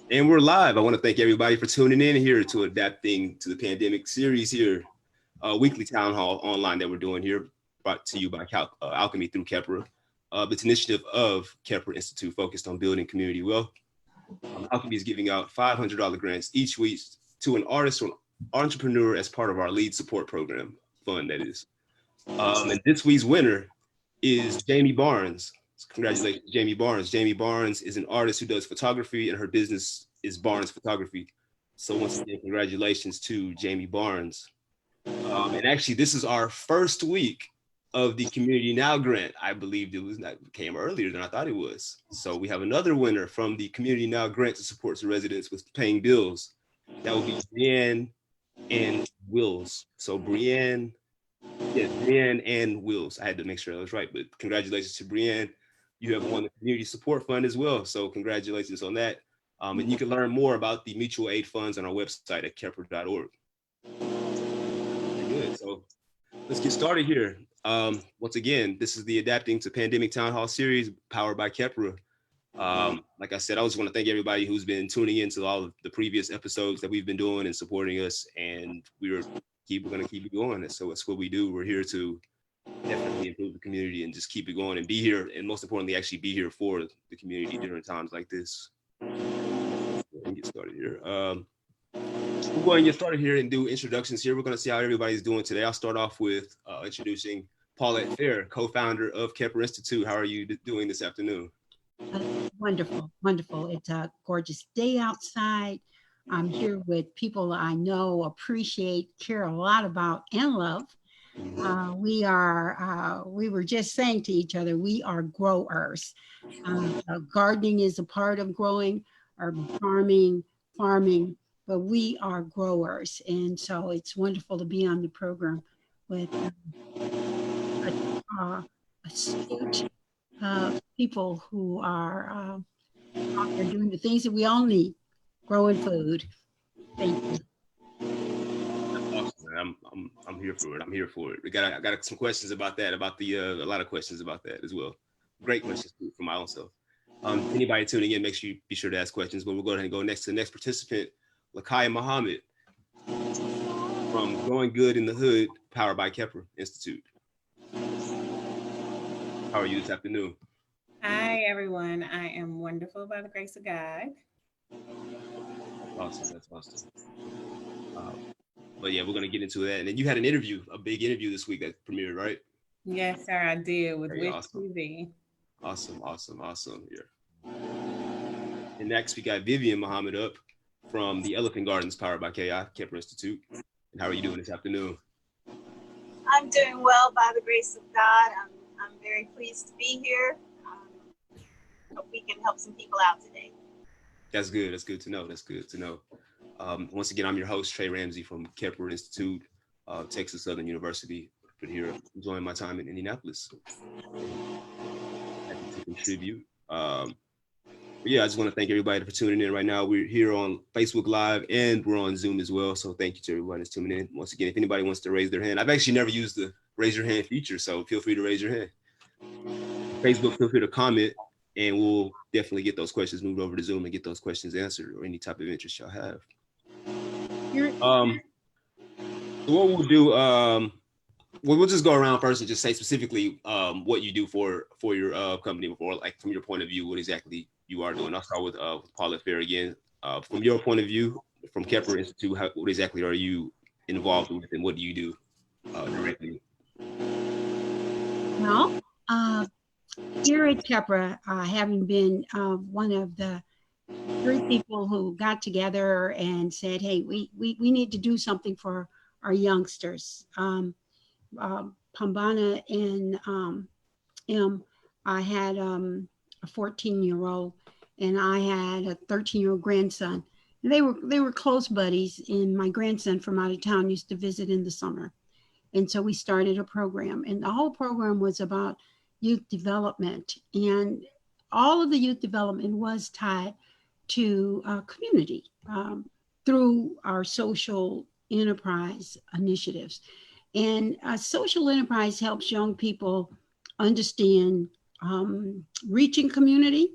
And we're live. I want to thank everybody for tuning in here to Adapting to the Pandemic series here, weekly town hall online that we're doing here, brought to you by Alchemy through Kepra. It's an initiative of Kepra Institute focused on building community wealth. Alchemy is giving out $500 grants each week to an artist or an entrepreneur as part of our lead support program fund, that is. And this week's winner is Jamie Barnes. Congratulations, Jamie Barnes. Jamie Barnes is an artist who does photography, and her business is Barnes Photography. So once again, congratulations to Jamie Barnes. And actually, this is our first week of the Community Now grant. I believe came earlier than I thought it was. So we have another winner from the Community Now grant to support the residents with paying bills. That will be Brianne and Wills. So Brianne and Wills. I had to make sure I was right, but congratulations to Brianne. You have won the Community Support Fund as well. So congratulations on that. And you can learn more about the mutual aid funds on our website at kepra.org. Good. So let's get started here. Once again, this is the Adapting to Pandemic Town Hall series powered by Kepra. Like I said, I just want to thank everybody who's been tuning into all of the previous episodes that we've been doing and supporting us. And we're going to keep it going. So it's what we do. We're here to definitely improve the community and just keep it going and be here. And most importantly, actually be here for the community during times like this. Let me get started here. We're going to get started here and do introductions here. We're going to see how everybody's doing today. I'll start off with introducing Paulette Fair, co-founder of Kepra Institute. How are you doing this afternoon? Wonderful, wonderful. It's a gorgeous day outside. I'm here with people I know, appreciate, care a lot about, and love. We were just saying to each other, we are growers. Gardening is a part of growing, or farming, but we are growers. And so it's wonderful to be on the program with astute people who are out there doing the things that we all need, growing food. Thank you. Awesome. I'm here for it. I'm here for it. I got some questions about that, about a lot of questions about that as well. Great questions for my own self. Anybody tuning in, make sure you be sure to ask questions. But we'll go ahead and go next to the next participant, Lakaya Muhammad from Growing Good in the Hood, powered by Kepra Institute. How are you this afternoon? Hi, everyone. I am wonderful by the grace of God. Awesome. That's awesome. But yeah, we're going to get into that. And then you had an interview, a big interview this week that premiered, right? Yes, sir, I did with Wish awesome. TV. Awesome. Here. And next, we got Vivian Muhammad up from the Elephant Gardens, powered by KI, Kepra Institute. And how are you doing this afternoon? I'm doing well by the grace of God. I'm very pleased to be here. Hope we can help some people out today. That's good. That's good to know. Once again, I'm your host, Trey Ramsey from Kepra Institute, Texas Southern University. Been here enjoying my time in Indianapolis. Happy to contribute. Yeah, I just want to thank everybody for tuning in right now. We're here on Facebook Live and we're on Zoom as well. So thank you to everybody that's tuning in. Once again, if anybody wants to raise their hand, I've actually never used the raise your hand feature, so feel free to raise your hand. Facebook, feel free to comment, and we'll definitely get those questions moved over to Zoom and get those questions answered or any type of interest y'all have. So what we'll do, we'll just go around first and just say specifically what you do for your company, before, like from your point of view, what exactly you are doing. I'll start with Paulette Fair again. From your point of view, from Kepra Institute, what exactly are you involved with, and what do you do directly? Well, here at Kepra, having been one of the 3 people who got together and said, hey, we need to do something for our youngsters. Pambana and I had a 14-year-old and I had a 13-year-old grandson. And they were close buddies, and my grandson from out of town used to visit in the summer. And so we started a program, and the whole program was about youth development. And all of the youth development was tied to community through our social enterprise initiatives. And social enterprise helps young people understand reaching community,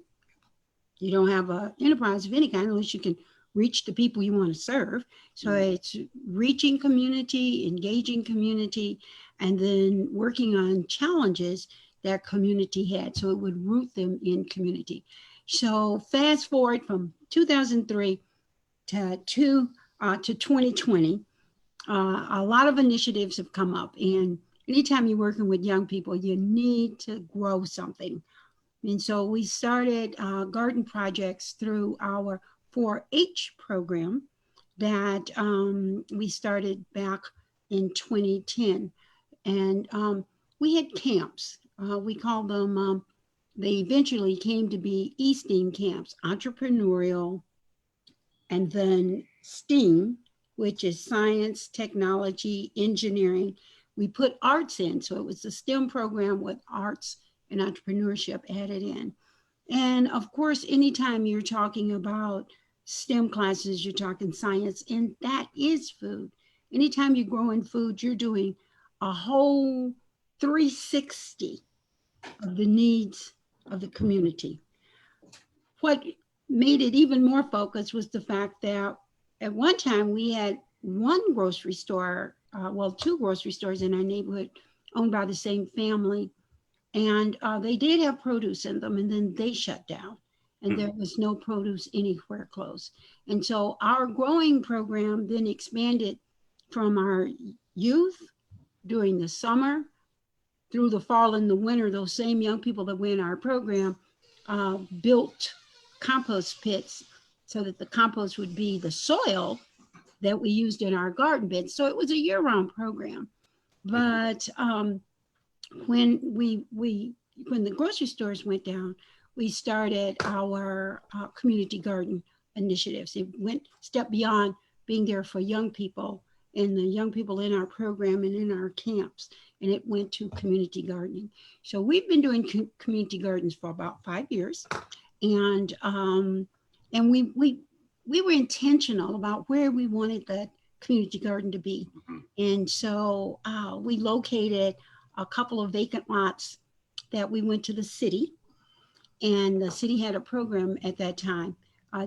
you don't have an enterprise of any kind unless you can reach the people you want to serve. So it's reaching community, engaging community, and then working on challenges that community had. So it would root them in community. So fast forward from 2003 to 2020, a lot of initiatives have come up. And anytime you're working with young people, you need to grow something. And so we started garden projects through our 4-H program that we started back in 2010. And we had camps. We called them, they eventually came to be STEAM camps, entrepreneurial, and then STEAM, which is science, technology, engineering. We put arts in. So it was a STEM program with arts and entrepreneurship added in. And of course, anytime you're talking about STEM classes, you're talking science, and that is food. Anytime you're growing food, you're doing a whole 360 of the needs of the community. What made it even more focused was the fact that at one time we had one grocery store, two grocery stores in our neighborhood owned by the same family. And they did have produce in them, and then they shut down, and there was no produce anywhere close. And so our growing program then expanded from our youth during the summer through the fall and the winter. Those same young people that were in our program built compost pits so that the compost would be the soil that we used in our garden beds. So it was a year-round program. But when the grocery stores went down, we started our community garden initiatives. It went step beyond being there for young people and the young people in our program and in our camps, and it went to community gardening. So we've been doing community gardens for about 5 years, and we were intentional about where we wanted the community garden to be, and so we located a couple of vacant lots that we went to the city, and the city had a program at that time.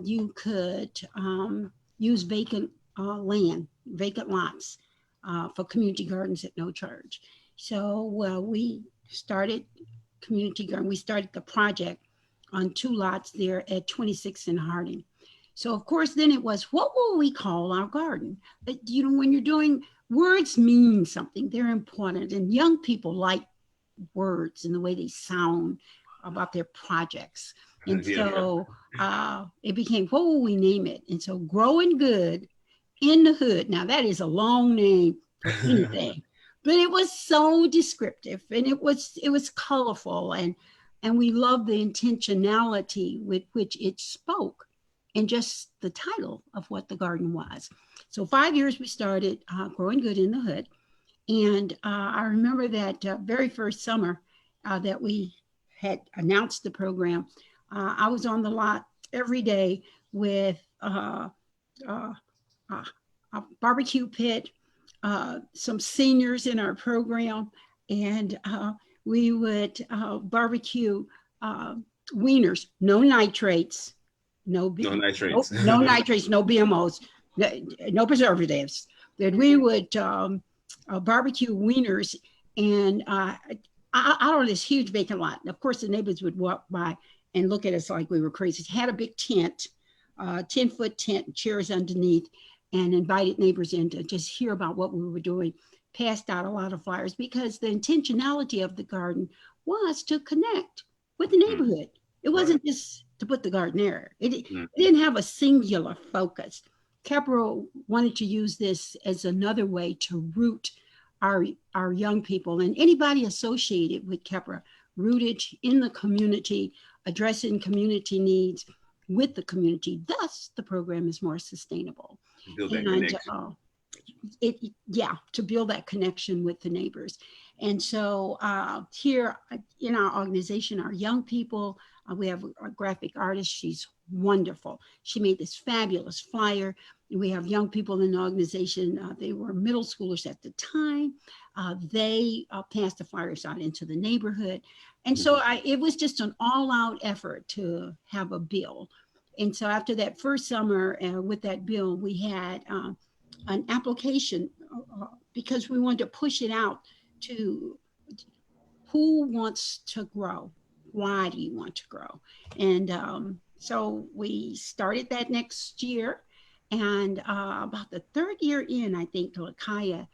You could use vacant land, vacant lots for community gardens at no charge. So we started community garden. We started the project on 2 lots there at 26th and Harding. So of course, then it was, what will we call our garden? But when you're doing, words mean something, they're important, and young people like words and the way they sound about their projects. And so it became, what will we name it? And so Growing Good in the Hood. Now that is a long name for anything, but it was so descriptive, and it was colorful, and we loved the intentionality with which it spoke and just the title of what the garden was. So 5 years we started Growing Good in the Hood. And I remember that very first summer that we had announced the program, I was on the lot every day with a barbecue pit, some seniors in our program, and we would barbecue wieners, no nitrates, no nitrates, no BMOs, no preservatives. That we would barbecue wieners, and out on this huge vacant lot. And of course, the neighbors would walk by and look at us like we were crazy. It had a big tent, 10-foot tent, chairs underneath, and invited neighbors in to just hear about what we were doing. Passed out a lot of flyers because the intentionality of the garden was to connect with the neighborhood. It wasn't just to put the garden there. It didn't have a singular focus. Capra wanted to use this as another way to root our young people and anybody associated with Capra, rooted in the community, addressing community needs with the community. Thus, the program is more sustainable. Build that connection. To build that connection with the neighbors. And so here in our organization, our young people, we have a graphic artist. She's wonderful. She made this fabulous flyer We have young people in the organization. They were middle schoolers at the time. They passed the flyers out into the neighborhood. And so it was just an all-out effort to have a bill. And so after that first summer with that bill, we had an application because we wanted to push it out to who wants to grow? Why do you want to grow? And so we started that next year. And about the third year in, I think Lakaya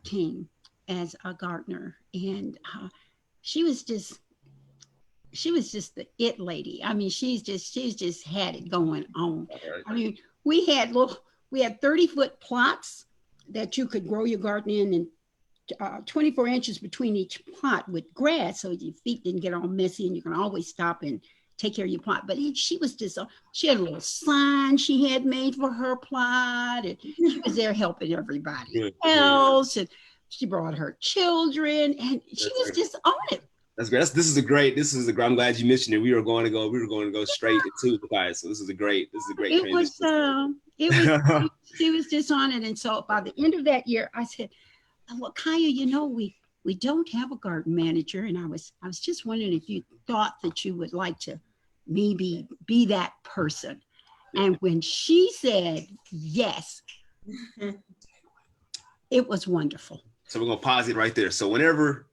came as a gardener. And she was just the it lady. I mean, she's just had it going on. I mean, we had 30-foot plots that you could grow your garden in, and 24 inches between each plot with grass, so your feet didn't get all messy, and you can always stop and take care of your plot. But she was just, she had a little sign she had made for her plot, and she was there helping everybody else, and she brought her children, and she was just on it. That's great. I'm glad you mentioned it. We were going to go straight into the class. So this is a great transition. She was just on it. And so by the end of that year, I said, well, Kaya, we don't have a garden manager. And I was just wondering if you thought that you would like to maybe be that person. And when she said yes, it was wonderful. So we're going to pause it right there. So whenever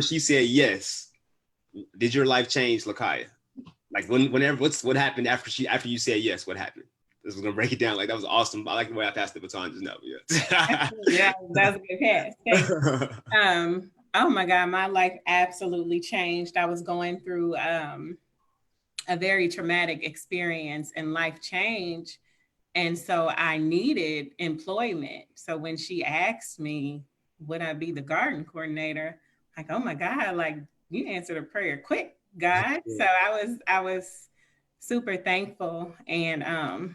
she said yes, did your life change, Lakaya? Like what happened after you said yes? What happened? This was gonna break it down. Like that was awesome. I like the way I passed the baton just now. Yeah, yeah, that was a good pass. Oh my God, my life absolutely changed. I was going through a very traumatic experience and life change, and so I needed employment. So when she asked me, would I be the garden coordinator? Like, oh my God, like you answered a prayer quick, God. So I was super thankful. And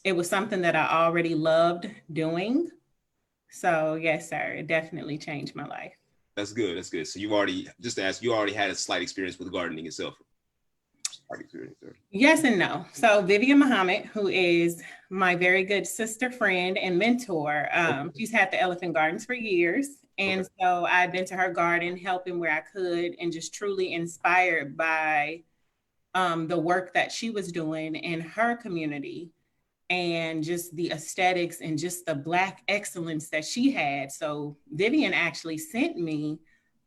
it was something that I already loved doing. So yes, sir, it definitely changed my life. That's good. So you already had a slight experience with gardening itself. Yes and no. So Vivian Muhammad, who is my very good sister, friend, and mentor, she's had the Elephant Gardens for years. And so I've been to her garden, helping where I could, and just truly inspired by the work that she was doing in her community, and just the aesthetics and just the Black excellence that she had. So Vivian actually sent me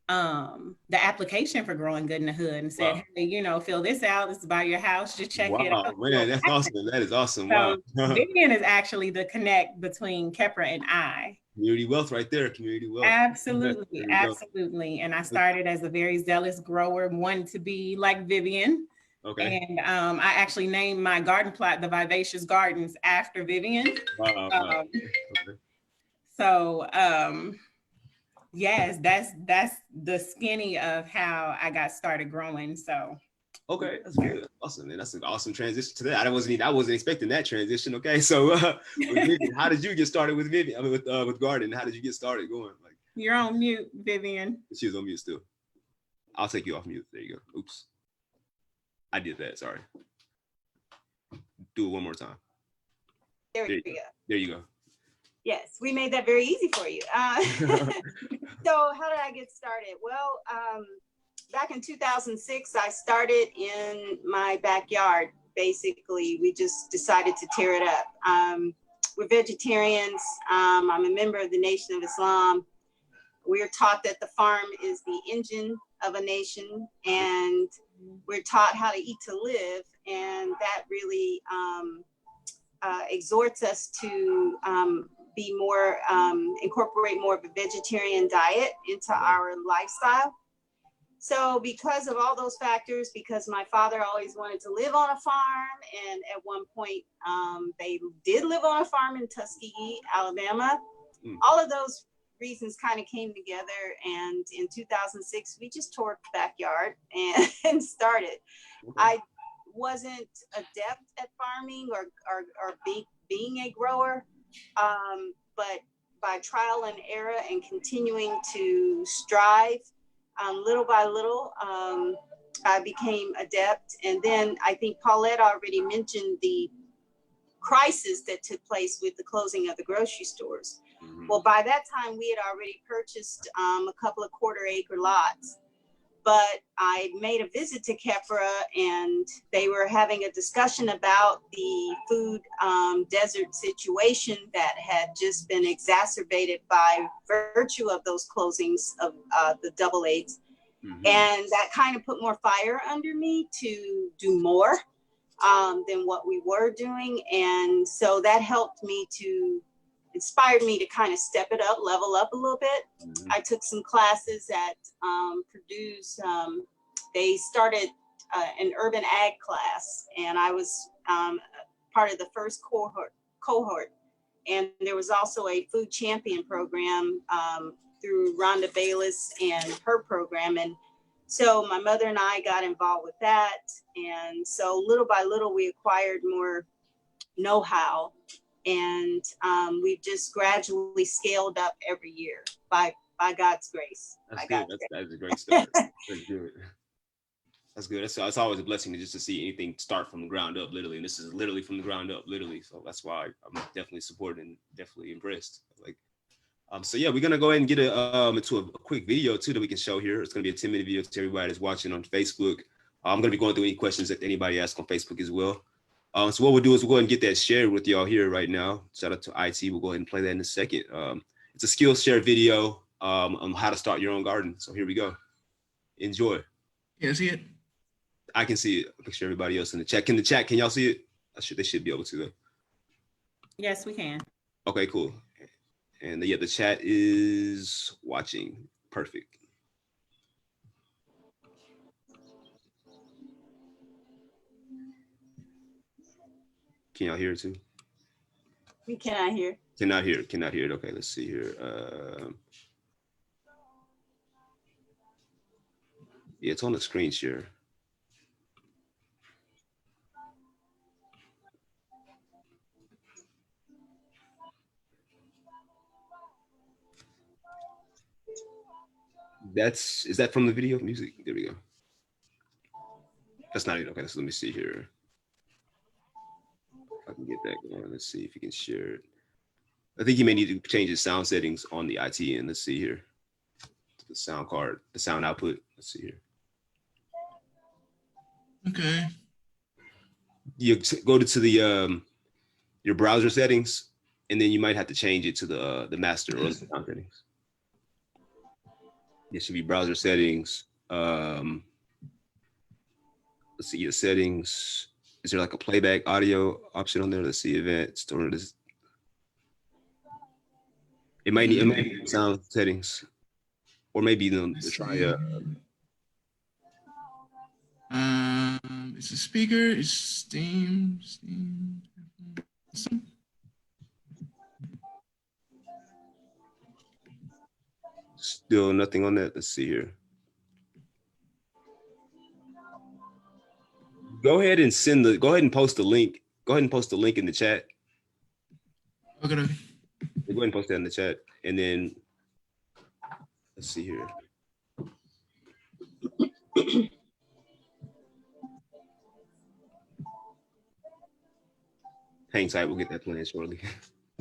the application for Growing Good in the Hood and said, hey, fill this out. This is by your house. Just check it out. Wow, man, that's awesome. That is awesome. So Vivian is actually the connect between Kepra and I. Community wealth right there. Community wealth. Absolutely. Absolutely. And I started as a very zealous grower, wanting to be like Vivian. Okay. And I actually named my garden plot the Vivacious Gardens after Vivian. Wow. So yes, that's the skinny of how I got started growing. So okay, that's good. Awesome, man. That's an awesome transition to that. I wasn't expecting that transition. Okay, so Vivian, how did you get started with Vivian? I mean, with gardening, how did you get started going? Like, you're on mute, Vivian. She was on mute still. I'll take you off mute. There you go. Oops, I did that. Sorry. Do it one more time. There we go. There you go. Yes, we made that very easy for you. So how did I get started? Well, back in 2006, I started in my backyard. Basically, we just decided to tear it up. We're vegetarians. I'm a member of the Nation of Islam. We're taught that the farm is the engine of a nation, and we're taught how to eat to live. And that really exhorts us to be more, incorporate more of a vegetarian diet into our lifestyle. So because of all those factors, because my father always wanted to live on a farm, and at one point they did live on a farm in Tuskegee, Alabama, all of those reasons kind of came together. And in 2006, we just tore up the backyard and started. I wasn't adept at farming or being a grower, but by trial and error and continuing to strive, little by little, I became adept. And then I think Paulette already mentioned the crisis that took place with the closing of the grocery stores. Well, by that time, we had already purchased a couple of quarter-acre lots. But I made a visit to Kepra, and they were having a discussion about the food desert situation that had just been exacerbated by virtue of those closings of the double A's. And that kind of put more fire under me to do more than what we were doing. And so that helped me to inspired me to kind of step it up, level up a little bit. I took some classes at Purdue's. They started an urban ag class, and I was part of the first cohort. And there was also a food champion program through Rhonda Bayless and her program. And so my mother and I got involved with that. And so little by little, we acquired more know-how. And we've just gradually scaled up every year by God's grace. That's good. That's a great start. That's good. That's good. It's always a blessing to see anything start from the ground up, literally. And this is literally from the ground up, literally. So that's why I'm definitely supported and definitely impressed. Like, so yeah, we're gonna go ahead and get into a quick video too that we can show here. It's gonna be a 10-minute video to everybody that's watching on Facebook. I'm gonna be going through any questions that anybody asks on Facebook as well. So what we'll do is we'll go ahead and get that shared with y'all here right now. Shout out to IT. We'll go ahead and play that in a second. It's a Skillshare video on how to start your own garden. So here we go. Enjoy. Yeah, see it? I can see it. I'm sure everybody else in the chat. Can y'all see it? They should be able to though. Yes, we can. Okay, cool. And yeah, the chat is watching. Perfect. Can y'all hear it too? We cannot hear. Cannot hear it. Okay, let's see here. Yeah, it's on the screen share. Is that from the video music? There we go. That's not it. Okay, so let me see here. If I can get that going. Let's see if you can share it. I think you may need to change the sound settings on the IT end. Let's see here. The sound card, the sound output. Let's see here. Okay. You go to the your browser settings, and then you might have to change it to the master or the sound settings. It should be browser settings. Let's see your settings. Is there like a playback audio option on there? Let's see advanced or this. It might need sound settings, or maybe try. It's a speaker. It's Steam. Still nothing on that. Let's see here. Go ahead and post the link. Go ahead and post the link in the chat. Okay. Go ahead and post that in the chat, and then let's see here. Hang tight. We'll get that playing shortly.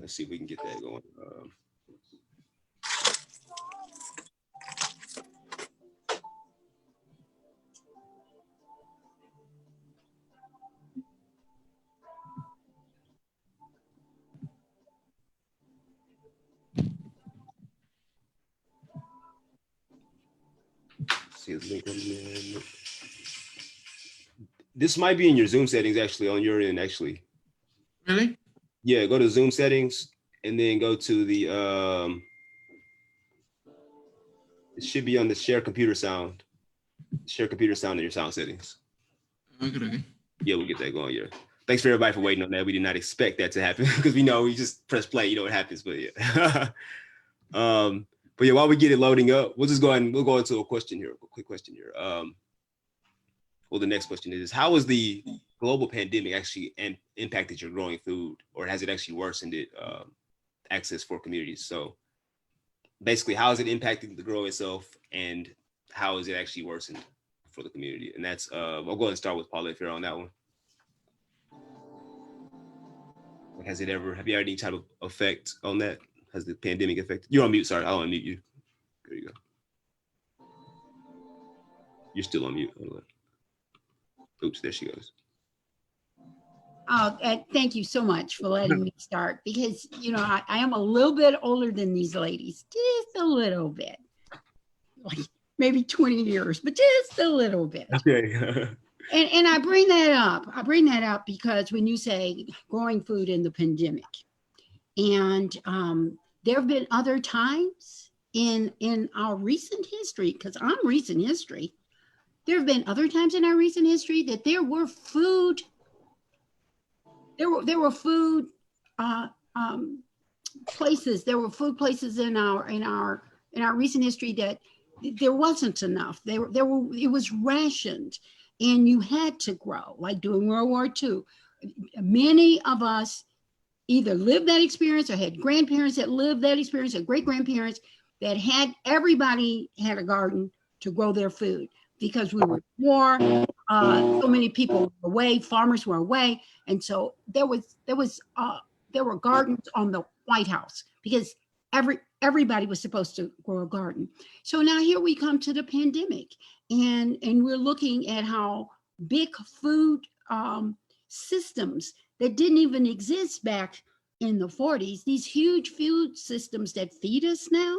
Let's see if we can get that going. See the link on there. This might be in your Zoom settings actually on your end actually. Really? Yeah, go to Zoom settings and then go to the it should be on the share computer sound. Share computer sound in your sound settings. Okay. Yeah, we'll get that going. Yeah. Thanks for everybody for waiting on that. We did not expect that to happen because we know we just press play, you know what happens, but yeah. But yeah, while we get it loading up, we'll go into a question here, a quick question here. Well, the next question is, how has the global pandemic actually impacted your growing food, or has it actually worsened it, access for communities? So basically, how is it impacting the grow itself, and how is it actually worsened for the community? And that's, I'll go ahead and start with Paulette here on that one. Have you had any type of effect on that? Has the pandemic affected? You're on mute. Sorry, I'll unmute you. There you go. You're still on mute. Oops, there she goes. Oh, thank you so much for letting me start, because, you know, I am a little bit older than these ladies, just a little bit, like maybe 20 years, but just a little bit. Okay. And I bring that up. I bring that up because when you say growing food in the pandemic, and there have been other times in our recent history, because I'm recent history, there have been other times in our recent history that there were food places. There were food places in our recent history that there wasn't enough. It was rationed, and you had to grow, like during World War II. Many of us either lived that experience or had grandparents that lived that experience, or great grandparents that everybody had a garden to grow their food, because we were at war. So many people were away, farmers were away, and so there were gardens on the White House, because everybody was supposed to grow a garden. So now here we come to the pandemic, and we're looking at how big food systems that didn't even exist back in the 40s, these huge food systems that feed us now,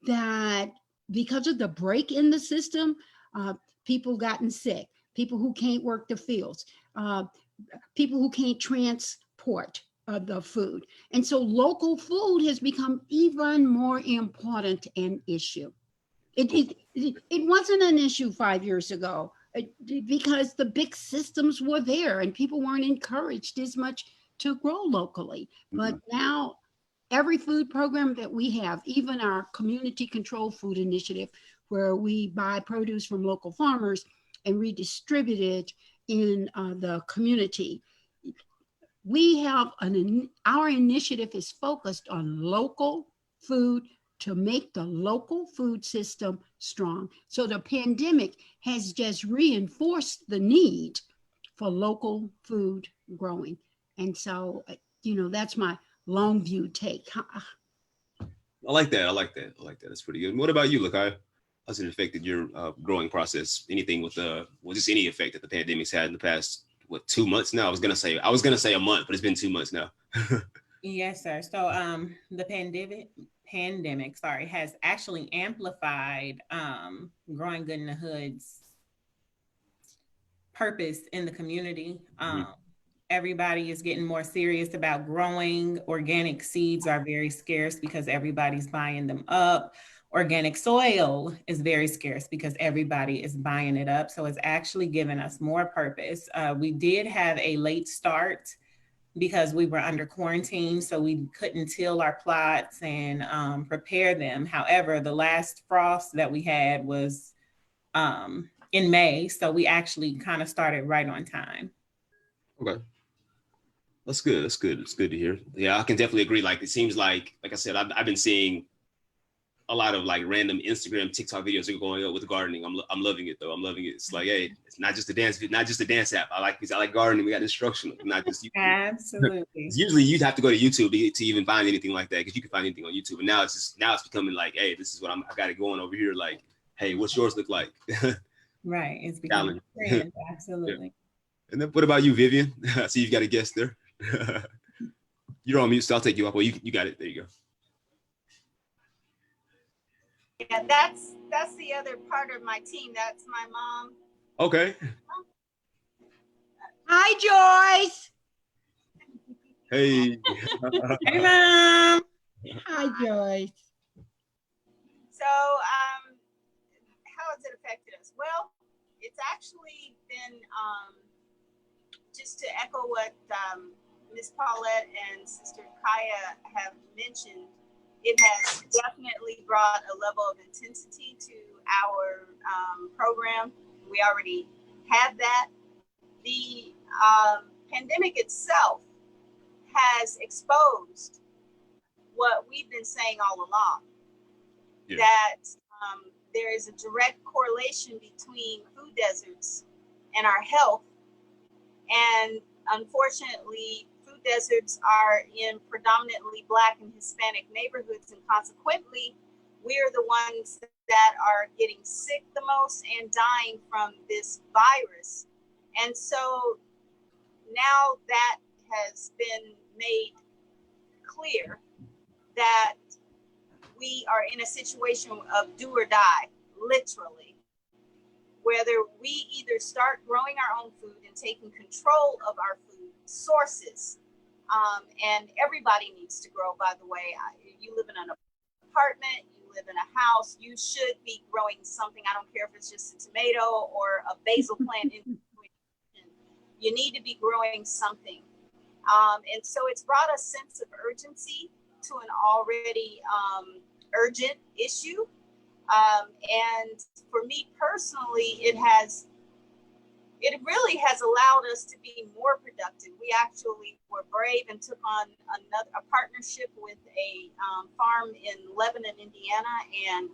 that because of the break in the system, people gotten sick, people who can't work the fields, people who can't transport the food. And so local food has become even more important an issue. It wasn't an issue 5 years ago, because the big systems were there and people weren't encouraged as much to grow locally. But now every food program that we have, even our community controlled food initiative, where we buy produce from local farmers and redistribute it in the community, we have our initiative is focused on local food to make the local food system strong. So the pandemic has just reinforced the need for local food growing. And so, you know, that's my long view take. I like that. That's pretty good. And what about you, Lakai? How's it affected your growing process? Anything with just any effect that the pandemic's had in the past, 2 months now? I was gonna say a month, but it's been 2 months now. Yes, sir. So the pandemic, has actually amplified growing good in the hood's purpose in the community. Everybody is getting more serious about growing. Organic seeds are very scarce because everybody's buying them up. Organic soil is very scarce because everybody is buying it up. So it's actually given us more purpose. We did have a late start because we were under quarantine, so we couldn't till our plots and prepare them. However, the last frost that we had was in May, so we actually kind of started right on time. Okay. That's good. It's good to hear. Yeah, I can definitely agree. Like, it seems like I said, I've been seeing a lot of like random Instagram, TikTok videos are going up with gardening. I'm loving it though. I'm loving it. It's like, hey, it's not just a dance app. I like gardening. We got instructional, not just YouTube. Absolutely. Usually you'd have to go to YouTube to even find anything like that, because you can find anything on YouTube. And now it's becoming like, hey, this is what I got it going over here. Like, hey, what's yours look like? Right. It's becoming a trend. Absolutely. Yeah. And then what about you, Vivian? I see you've got a guest there. You're on mute, so I'll take you off. Well, you got it. There you go. Yeah, that's the other part of my team. That's my mom. Okay. Hi, Joyce. Hey. Hey, Mom. Hi, Joyce. So, how has it affected us? Well, it's actually been, just to echo what Ms. Paulette and Sister Kaya have mentioned, it has definitely brought a level of intensity to our program. We already had that. The pandemic itself has exposed what we've been saying all along, that there is a direct correlation between food deserts and our health. And unfortunately, food deserts are in predominantly Black and Hispanic neighborhoods, and consequently, we're the ones that are getting sick the most and dying from this virus. And so now that has been made clear that we are in a situation of do or die, literally, whether we either start growing our own food and taking control of our food sources, and everybody needs to grow, by the way. You live in an apartment, you live in a house, you should be growing something. I don't care if it's just a tomato or a basil plant. You need to be growing something. And so it's brought a sense of urgency to an already urgent issue. And for me personally, it really has allowed us to be more productive. We actually were brave and took on a partnership with a farm in Lebanon, Indiana. And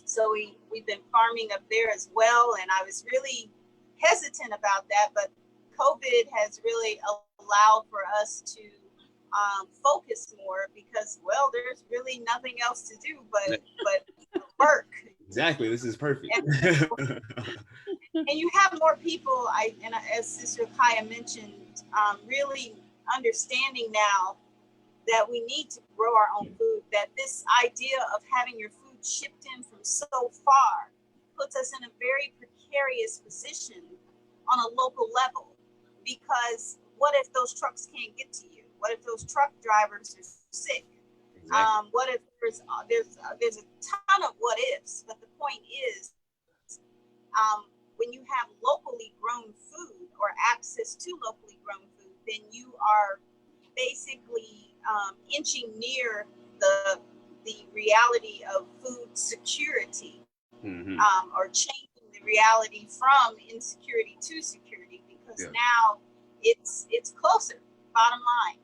so we've been farming up there as well. And I was really hesitant about that, but COVID has really allowed for us to focus more because, well, there's really nothing else to do but work. Exactly. This is perfect. And you have more people, as Sister Kaya mentioned, really understanding now that we need to grow our own food, that this idea of having your food shipped in from so far puts us in a very precarious position on a local level. Because what if those trucks can't get to you? What if those truck drivers are sick? Exactly. What if there's a ton of what ifs? But the point is, when you have locally grown food or access to locally grown food, then you are basically inching near the reality of food security, or changing the reality from insecurity to security, because now it's closer, bottom line.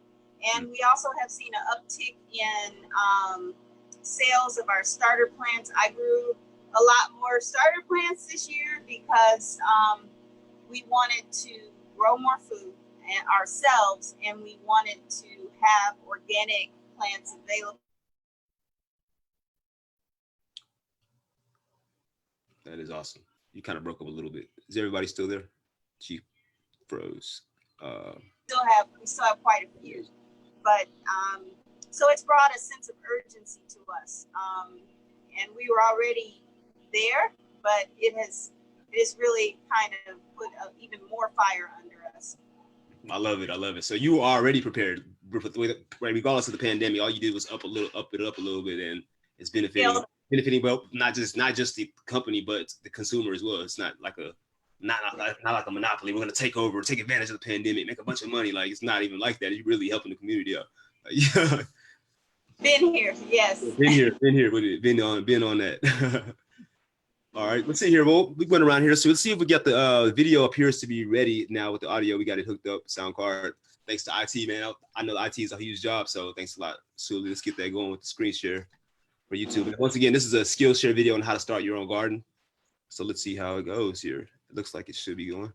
And we also have seen an uptick in sales of our starter plants. I grew a lot more starter plants this year because we wanted to grow more food ourselves, and we wanted to have organic plants available. That is awesome. You kind of broke up a little bit. Is everybody still there? She froze. We still have quite a few, but so it's brought a sense of urgency to us, and we were already there, but it has really kind of put even more fire under us. I love it. So you were already prepared, regardless of the pandemic. All you did was up it up a little bit, and it's benefiting well, not just the company, but the consumer as well. It's not like a monopoly. We're gonna take advantage of the pandemic, make a bunch of money. Like, it's not even like that. You're really helping the community out. Been here, yes. Been here with it. Been on that. All right, let's see here. Well, we went around here, so let's see if we get the video appears to be ready now with the audio. We got it hooked up, sound card. Thanks to IT, man. I know IT is a huge job, so thanks a lot, Sully. Let's get that going with the screen share for YouTube. And once again, this is a Skillshare video on how to start your own garden. So let's see how it goes here. It looks like it should be going.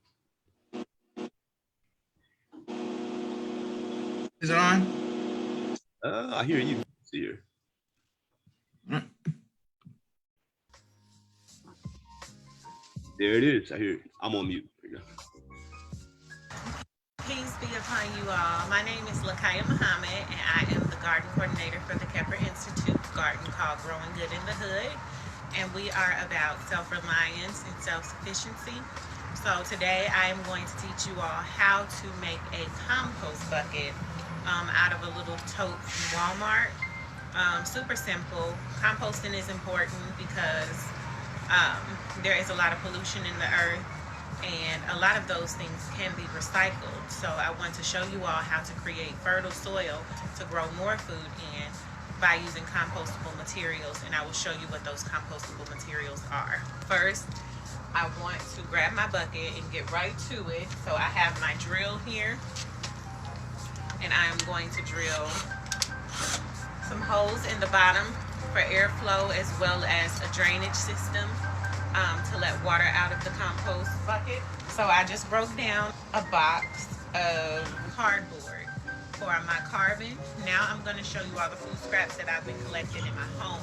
Is it on? I hear you. Let's see here. There it is. I hear it. I'm on mute. There you go. Peace be upon you all. My name is Lakaya Muhammad, and I am the garden coordinator for the Kepler Institute's garden called Growing Good in the Hood. And we are about self-reliance and self-sufficiency. So today I am going to teach you all how to make a compost bucket out of a little tote from Walmart. Super simple. Composting is important because there is a lot of pollution in the earth, and a lot of those things can be recycled. So I want to show you all how to create fertile soil to grow more food in by using compostable materials, and I will show you what those compostable materials are. First, I want to grab my bucket and get right to it. So I have my drill here, and I am going to drill some holes in the bottom for airflow, as well as a drainage system to let water out of the compost bucket. So I just broke down a box of cardboard. for my carbon. Now I'm going to show you all the food scraps that I've been collecting in my home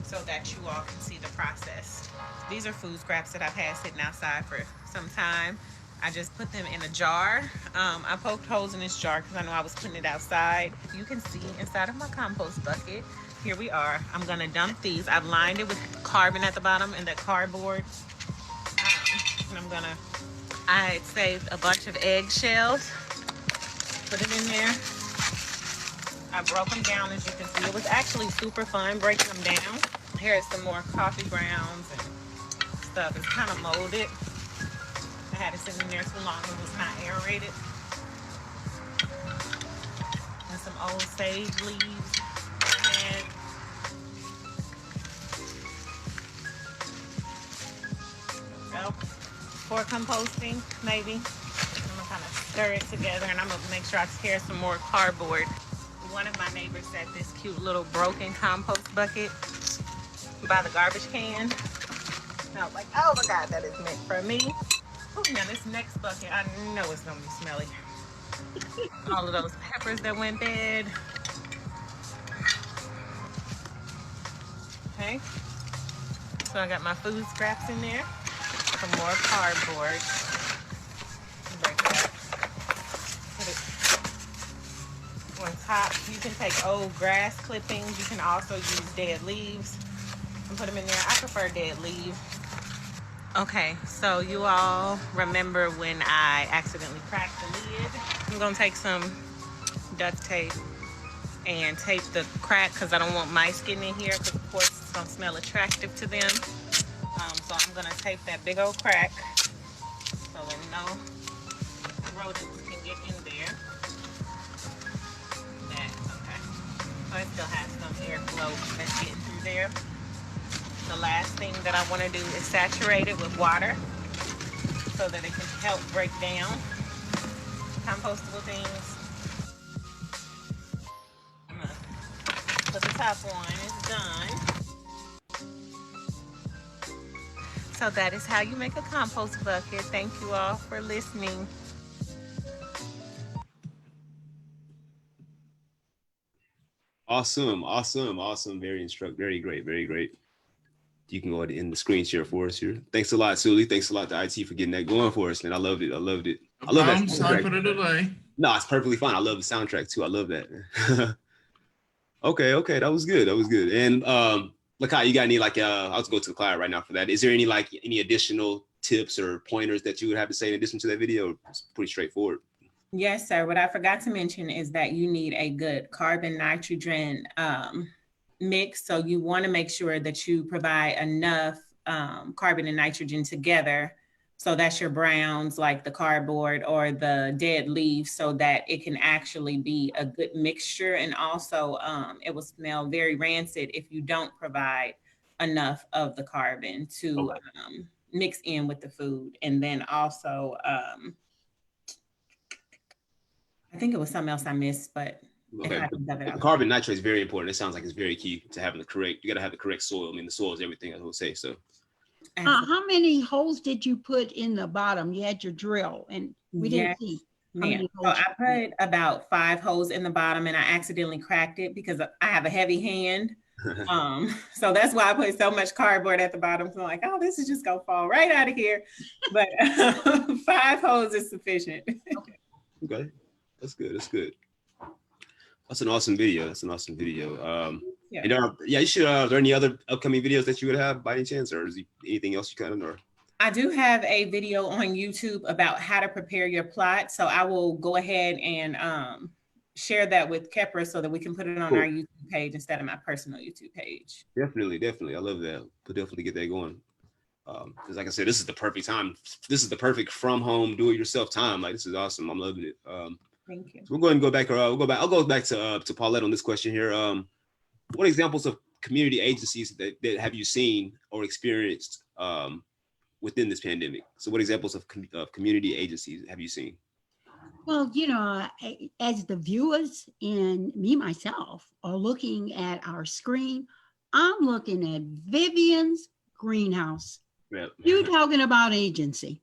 so that you all can see the process. These are food scraps that I've had sitting outside for some time. I just put them in a jar. I poked holes in this jar because I know I was putting it outside. You can see inside of my compost bucket. Here we are. I'm gonna dump these. I've lined it with carbon at the bottom and that cardboard. And I saved a bunch of eggshells. Put it in there. I broke them down, as you can see. It was actually super fun breaking them down. Here's some more coffee grounds and stuff. It's kind of molded. I had it sitting in there too long. It was not aerated. And some old sage leaves. And so, for composting, maybe. I'm gonna kind of stir it together, and I'm gonna make sure I tear some more cardboard. One of my neighbors set this cute little broken compost bucket by the garbage can. And I was like, oh my God, that is meant for me. Oh, now this next bucket, I know it's gonna be smelly. All of those peppers that went bad. Okay. So I got my food scraps in there. Some more cardboard. Break it up. Put it on top. You can take old grass clippings. You can also use dead leaves and put them in there. I prefer dead leaves. Okay, so you all remember when I accidentally cracked the lid? I'm gonna take some duct tape and tape the crack because I don't want mice getting in here because of course it's gonna smell attractive to them. So I'm gonna tape that big old crack so that no rodents can get in there. Okay. So it still has some airflow that's getting through there. The last thing that I want to do is saturate it with water so that it can help break down compostable things. I'm gonna put the top on. It's done. So that is how you make a compost bucket. Thank you all for listening. Awesome. Very great, very great. You can go ahead and end the screen share for us here. Thanks a lot, Sully. Thanks a lot to IT for getting that going for us, man. I loved it. I love that. Sorry for the delay. No, it's perfectly fine. I love the soundtrack too. I love that. Okay. That was good. And Lakai, you got any I'll just go to the client right now for that. Is there any additional tips or pointers that you would have to say in addition to that video? It's pretty straightforward. Yes, sir. What I forgot to mention is that you need a good carbon nitrogen mix. So you want to make sure that you provide enough carbon and nitrogen together. So that's your browns, like the cardboard or the dead leaves, so that it can actually be a good mixture. And also it will smell very rancid if you don't provide enough of the carbon to mix in with the food. And then also, I think it was something else I missed, but okay. Carbon nitrate is very important. It sounds like it's very key to having you got to have the correct soil. I mean, the soil is everything, I would say. So how many holes did you put in the bottom? You had your drill and we didn't see. So I put about 5 holes in the bottom and I accidentally cracked it because I have a heavy hand. So that's why I put so much cardboard at the bottom. So I'm like, oh, this is just gonna fall right out of here. But 5 holes is sufficient. Okay. That's good. That's an awesome video. Yeah. And you should. Are there any other upcoming videos that you would have by any chance, or is there anything else you kind of know? I do have a video on YouTube about how to prepare your plot. So I will go ahead and share that with Kepra so that we can put it on our YouTube page instead of my personal YouTube page. Definitely. I love that. We'll definitely get that going. Because like I said, this is the perfect time. This is the perfect from home, do it yourself time. Like, this is awesome. I'm loving it. Thank you. So we'll go ahead and go back. I'll go back to Paulette on this question here. What examples of community agencies that have you seen or experienced within this pandemic? So what examples of community agencies have you seen? Well, as the viewers and me myself are looking at our screen, I'm looking at Vivian's greenhouse. Yep. You talking about agency.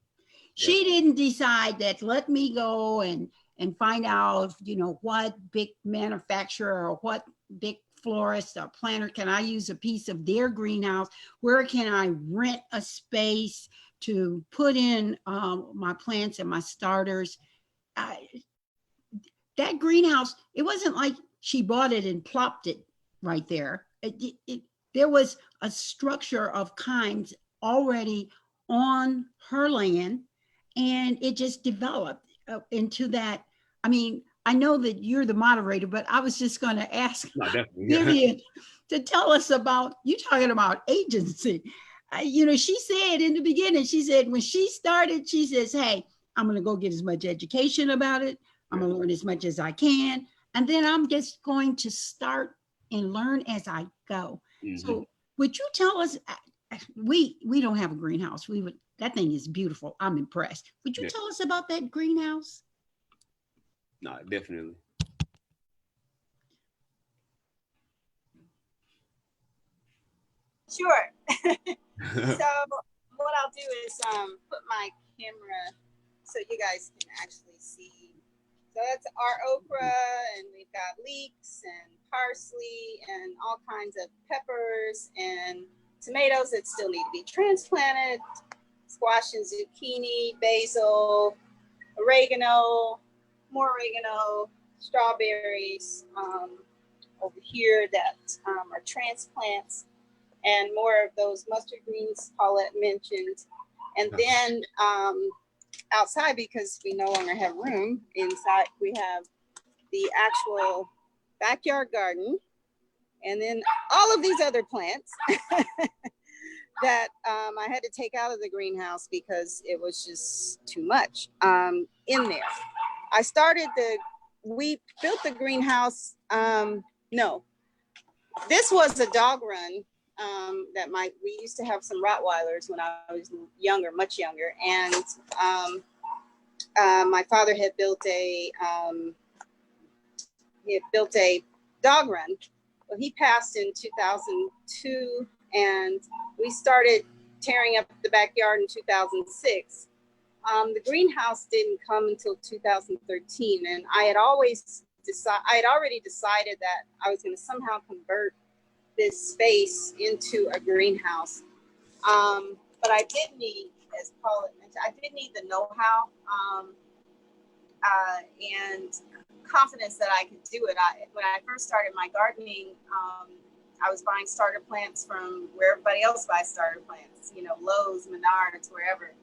She didn't decide that let me go and and find out, what big manufacturer or what big florist or planter can I use a piece of their greenhouse? Where can I rent a space to put in my plants and my starters? That greenhouse, it wasn't like she bought it and plopped it right there. There was a structure of kinds already on her land, and it just developed into that. I mean, I know that you're the moderator, but I was just going to ask Vivian to tell us about, you talking about agency. She said in the beginning, she said when she started, she says, hey, I'm going to go get as much education about it. I'm going to learn as much as I can. And then I'm just going to start and learn as I go. So would you tell us, we don't have a greenhouse. That thing is beautiful. I'm impressed. Would you tell us about that greenhouse? No, definitely. Sure. So what I'll do is put my camera so you guys can actually see. So that's our okra, and we've got leeks and parsley and all kinds of peppers and tomatoes that still need to be transplanted, squash and zucchini, basil, oregano, more oregano, strawberries over here that are transplants, and more of those mustard greens Paulette mentioned. And then outside, because we no longer have room inside, we have the actual backyard garden, and then all of these other plants that I had to take out of the greenhouse because it was just too much in there. We built the greenhouse. No, this was a dog run that we used to have some Rottweilers when I was younger, much younger, and my father had built a dog run. Well, he passed in 2002, and we started tearing up the backyard in 2006. The greenhouse didn't come until 2013, and I had already decided that I was going to somehow convert this space into a greenhouse. But I did need, as Paulette mentioned, I did need the know-how and confidence that I could do it. When I first started my gardening, I was buying starter plants from where everybody else buys starter plants, Lowe's, Menards, wherever,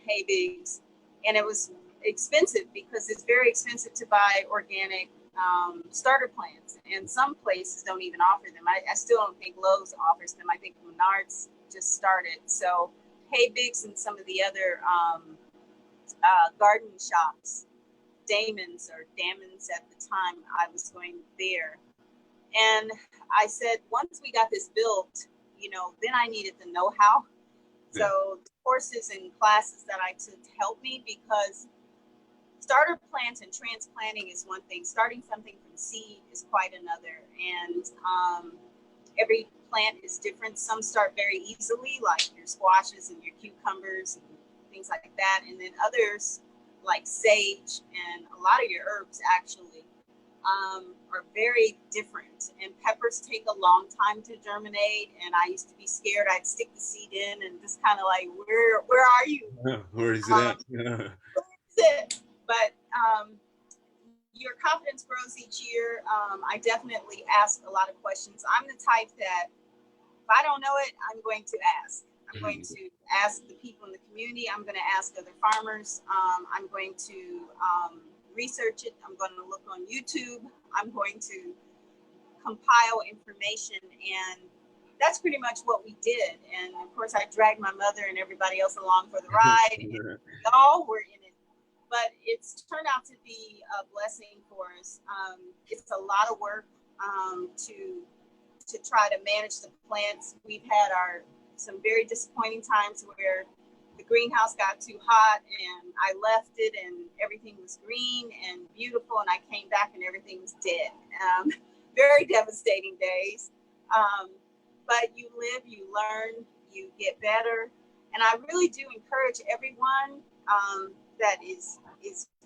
hay bigs. And it was expensive because it's very expensive to buy organic starter plants. And some places don't even offer them. I still don't think Lowe's offers them. I think Menards just started. So hay bigs and some of the other garden shops, Damon's at the time, I was going there. And I said, once we got this built, then I needed the know-how. So courses and classes that I took helped me, because starter plants and transplanting is one thing. Starting something from seed is quite another. And every plant is different. Some start very easily, like your squashes and your cucumbers and things like that. And then others, like sage and a lot of your herbs actually, are very different. And peppers take a long time to germinate. And I used to be scared I'd stick the seed in and just kind of like, where are you? Where is it at? Where is it? But your confidence grows each year. I definitely ask a lot of questions. I'm the type that if I don't know it, I'm going to ask. I'm going to ask the people in the community. I'm going to ask other farmers. I'm going to research it. I'm going to look on YouTube. I'm going to compile information, and that's pretty much what we did. And of course, I dragged my mother and everybody else along for the ride. And we all were in it. But it's turned out to be a blessing for us. It's a lot of work to try to manage the plants. We've had some very disappointing times where the greenhouse got too hot and I left it and everything was green and beautiful, and I came back and everything was dead. Very devastating days. But you live, you learn, you get better. And I really do encourage everyone that is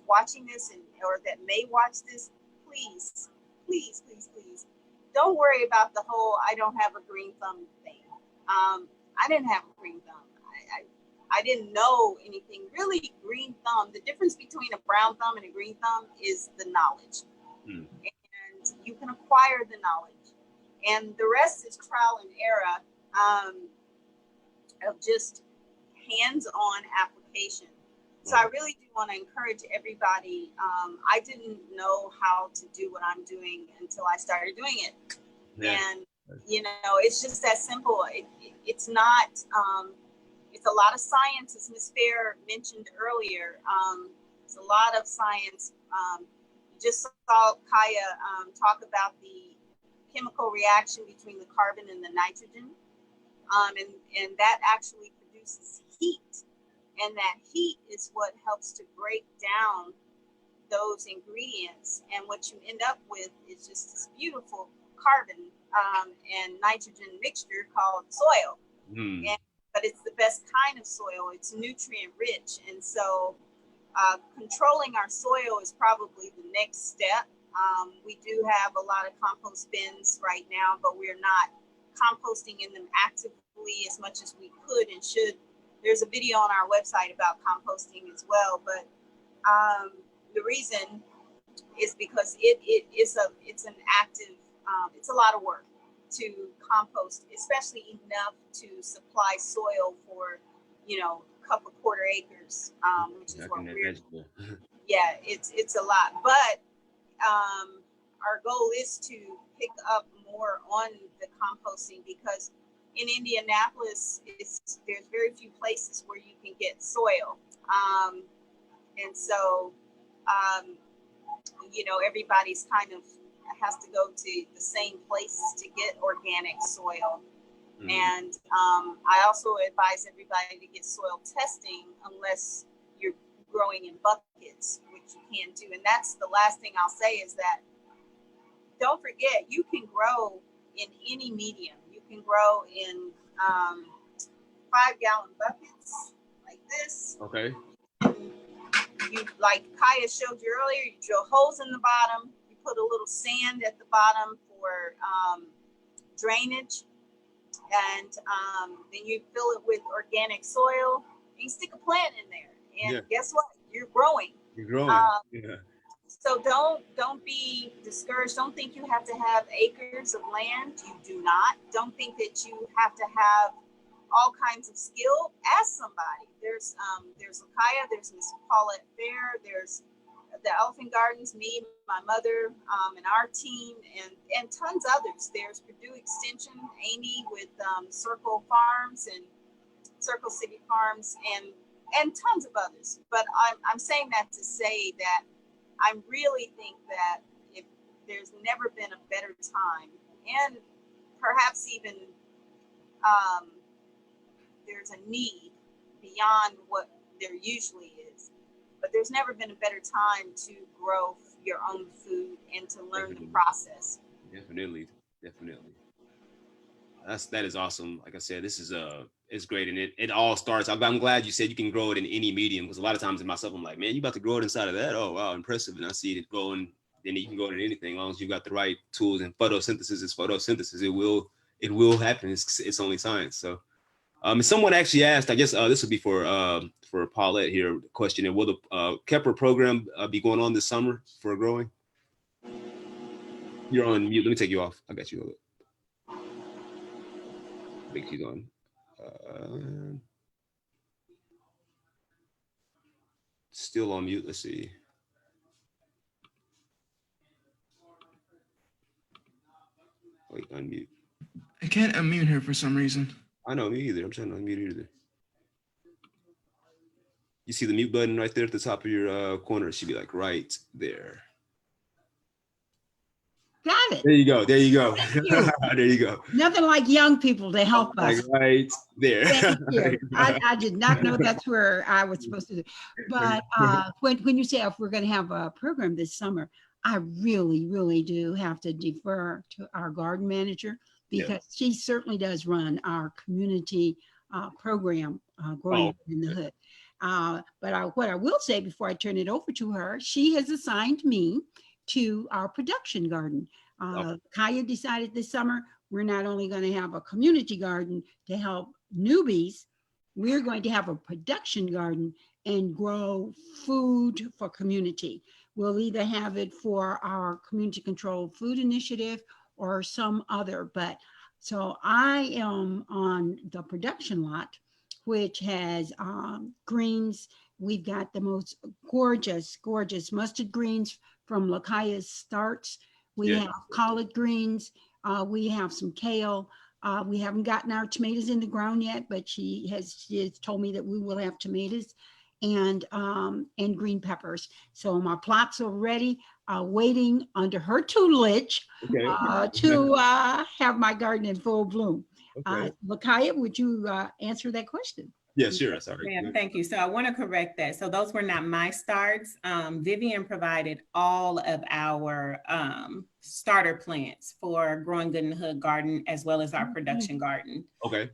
watching this or that may watch this, please, please, please, please, don't worry about the whole I don't have a green thumb thing. I didn't have a green thumb. I didn't know anything. Really, green thumb, the difference between a brown thumb and a green thumb is the knowledge. And you can acquire the knowledge. And the rest is trial and error of just hands-on application. So I really do want to encourage everybody. I didn't know how to do what I'm doing until I started doing it. Yeah. And, you know, it's just that simple. It's not, it's a lot of science, as Ms. Fair mentioned earlier. It's a lot of science. Just saw Kaya talk about the chemical reaction between the carbon and the nitrogen. And that actually produces heat. And that heat is what helps to break down those ingredients. And what you end up with is just this beautiful carbon and nitrogen mixture called soil. But it's the best kind of soil. It's nutrient rich. And so controlling our soil is probably the next step. We do have a lot of compost bins right now, but we're not composting in them actively as much as we could and should. There's a video on our website about composting as well, but the reason is because it's an active, it's a lot of work to compost, especially enough to supply soil for, you know, a couple quarter acres, which is what we're doing. Yeah, it's a lot, but our goal is to pick up more on the composting because in Indianapolis, there's very few places where you can get soil. And so, you know, everybody's kind of has to go to the same places to get organic soil. And I also advise everybody to get soil testing unless you're growing in buckets, which you can do. And that's the last thing I'll say is that don't forget, you can grow in any medium. You can grow in 5-gallon buckets like this. Okay. You, like Kaya showed you earlier, you drill holes in the bottom. You put a little sand at the bottom for drainage. And then you fill it with organic soil. And you stick a plant in there. And guess what? You're growing. You're growing. So don't be discouraged. Don't think you have to have acres of land. You do not. Don't think that you have to have all kinds of skill. Ask somebody. There's Lakaya, there's Miss Paulette Fair, there's the Elephant Gardens, me, my mother, and our team, and tons others. There's Purdue Extension, Amy with Circle Farms and Circle City Farms, and tons of others. But I'm saying that to say that I really think that if there's never been a better time, and perhaps even there's a need beyond what there usually is, but there's never been a better time to grow your own food and to learn the process. Definitely. That is awesome. Like I said, this is it's great, and it all starts. I'm glad you said you can grow it in any medium, because a lot of times in myself I'm like, man, you about to grow it inside of that? Oh wow, impressive. And I see it growing. Then you can grow it in anything as long as you got the right tools. And photosynthesis is photosynthesis. It will happen. It's only science. So, someone actually asked. I guess this would be for Paulette here. Question: and will the Kepler program be going on this summer for growing? You're on mute. Let me take you off. I got you. I think she's on. Still on mute. Let's see. Wait, unmute. I can't unmute her for some reason. I know, me either. I'm trying to unmute either. You see the mute button right there at the top of your corner? It should be like right there. Got it. There you go. There you go. You. There you go. Nothing like young people to help us. Like right there. Thank you. I did not know that's where I was supposed to do. But when you say if we're going to have a program this summer, I really, really do have to defer to our garden manager, because she certainly does run our community program, Growing in the Hood. What I will say before I turn it over to her, she has assigned me to our production garden. Kaya decided this summer, we're not only going to have a community garden to help newbies, we're going to have a production garden and grow food for community. We'll either have it for our community controlled food initiative or some other, but so I am on the production lot, which has greens. We've got the most gorgeous mustard greens from Lakaya's Starts. We have collard greens. We have some kale. We haven't gotten our tomatoes in the ground yet, but she has told me that we will have tomatoes and green peppers. So my plots are ready, waiting under her tutelage to have my garden in full bloom. Lakaya, would you answer that question? Yeah, sure. Sorry. Yeah, thank you. So I want to correct that. So those were not my starts. Vivian provided all of our starter plants for Growing Good in the Hood Garden, as well as our production garden. Okay.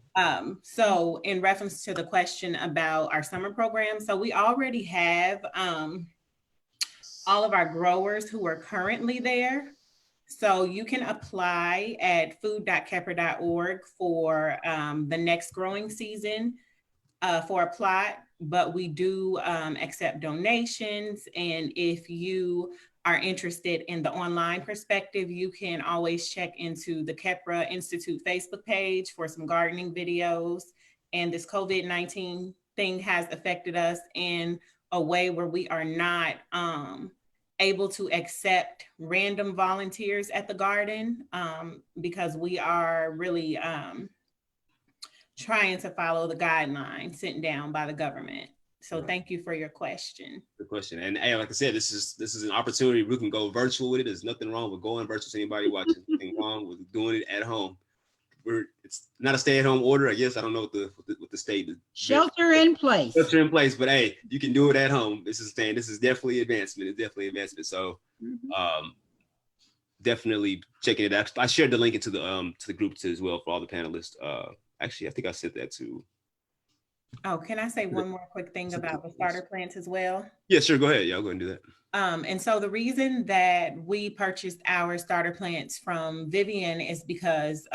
So in reference to the question about our summer program, so we already have all of our growers who are currently there. So you can apply at food.kepper.org for the next growing season. For a plot, but we do accept donations. And if you are interested in the online perspective, you can always check into the Kepra Institute Facebook page for some gardening videos. And this COVID-19 thing has affected us in a way where we are not able to accept random volunteers at the garden because we are really trying to follow the guidelines sent down by the government. So thank you for your question. Good question. And hey, like I said, this is an opportunity. We can go virtual with it. There's nothing wrong with going virtual to anybody watching. Nothing wrong with doing it at home. It's not a stay-at-home order, I guess. I don't know what the state is. Shelter in place. Shelter in place, but hey, you can do it at home. This is definitely advancement. It's definitely advancement. So definitely checking it out. I shared the link into the group too as well for all the panelists. Actually, I think I said that too. Oh, can I say one more quick thing about the starter plants as well? Yeah, sure. Go ahead. Yeah, I'll go and do that. And so the reason that we purchased our starter plants from Vivian is because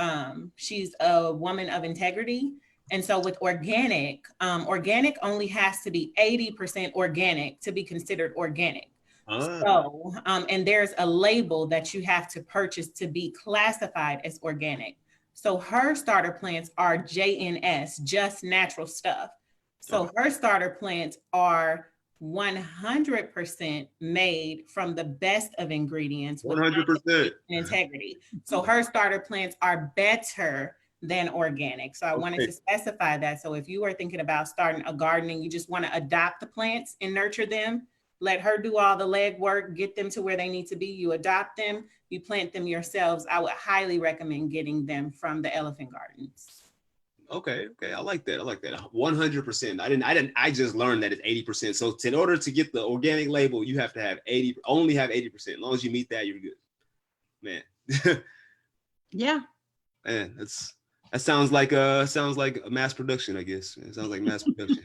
she's a woman of integrity. And so with organic, organic only has to be 80% organic to be considered organic. So, and there's a label that you have to purchase to be classified as organic. So her starter plants are JNS, just natural stuff. So her starter plants are 100% made from the best of ingredients. 100% integrity. So her starter plants are better than organic. So I wanted to specify that. So if you are thinking about starting a garden and you just want to adopt the plants and nurture them, let her do all the legwork, get them to where they need to be. You adopt them, you plant them yourselves. I would highly recommend getting them from the Elephant Gardens. Okay. I like that. 100%. I just learned that it's 80%. So in order to get the organic label, you have to have only have 80%. As long as you meet that, you're good. Man. Yeah. Man, that sounds like a mass production, I guess. It sounds like mass production.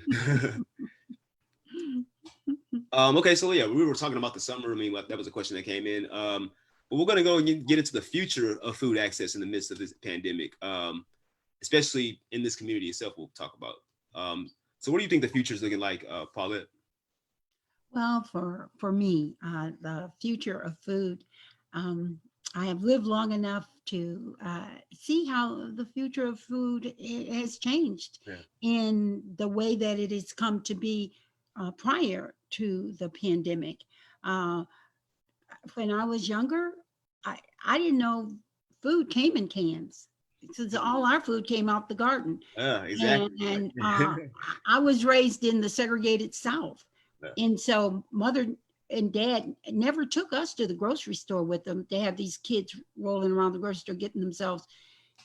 Okay, so yeah, we were talking about the summer. I mean, that was a question that came in. But we're gonna go and get into the future of food access in the midst of this pandemic, especially in this community itself. We'll talk about. So, what do you think the future is looking like, Paulette? Well, for me, the future of food, I have lived long enough to see how the future of food has changed in the way that it has come to be prior to the pandemic. When I was younger, I didn't know food came in cans. Since all our food came out the garden. Exactly. And I was raised in the segregated South. And so mother and dad never took us to the grocery store with them. They have these kids rolling around the grocery store, getting themselves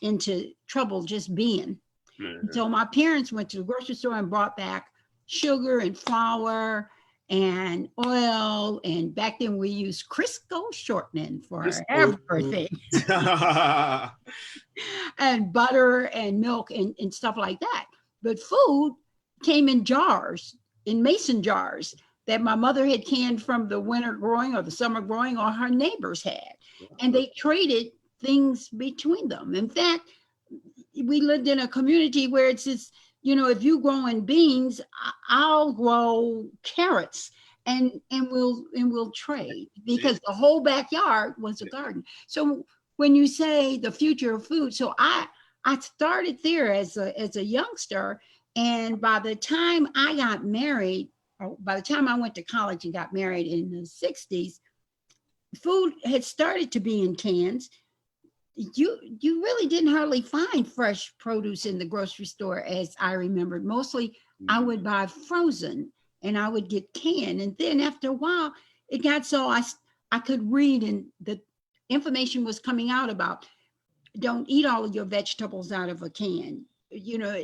into trouble just being. And so my parents went to the grocery store and brought back sugar and flour and oil, and back then we used Crisco shortening for everything. And butter and milk and stuff like that. But food came in jars in mason jars that my mother had canned from the winter growing or the summer growing or her neighbors had. And they traded things between them. In fact, we lived in a community where it's just, you know, if you growing beans, I'll grow carrots and we'll trade, because the whole backyard was a garden. So when you say the future of food, so I started there as a youngster, and by the time I got married, or by the time I went to college and got married in the 60s, food had started to be in cans. You really didn't hardly find fresh produce in the grocery store, as I remembered. Mostly I would buy frozen and I would get canned. And then after a while, it got so I could read, and the information was coming out about don't eat all of your vegetables out of a can. You know,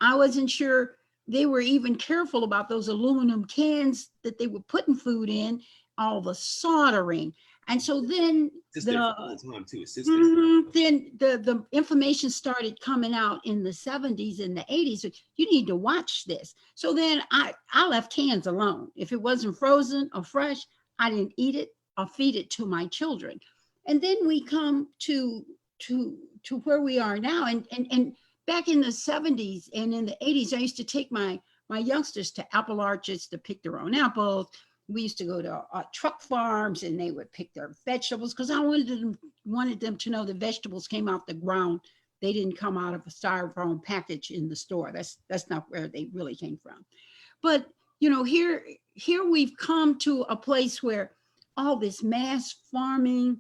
I wasn't sure they were even careful about those aluminum cans that they were putting food in, all the soldering. And so then the information started coming out in the 70s and the 80s. You need to watch this. So then I left cans alone. If it wasn't frozen or fresh, I didn't eat it or feed it to my children. And then we come to where we are now. And back in the 70s and in the 80s, I used to take my youngsters to apple orchards to pick their own apples. We used to go to truck farms and they would pick their vegetables, because I wanted them to know the vegetables came out the ground. They didn't come out of a styrofoam package in the store. That's not where they really came from. But you know, here we've come to a place where all this mass farming,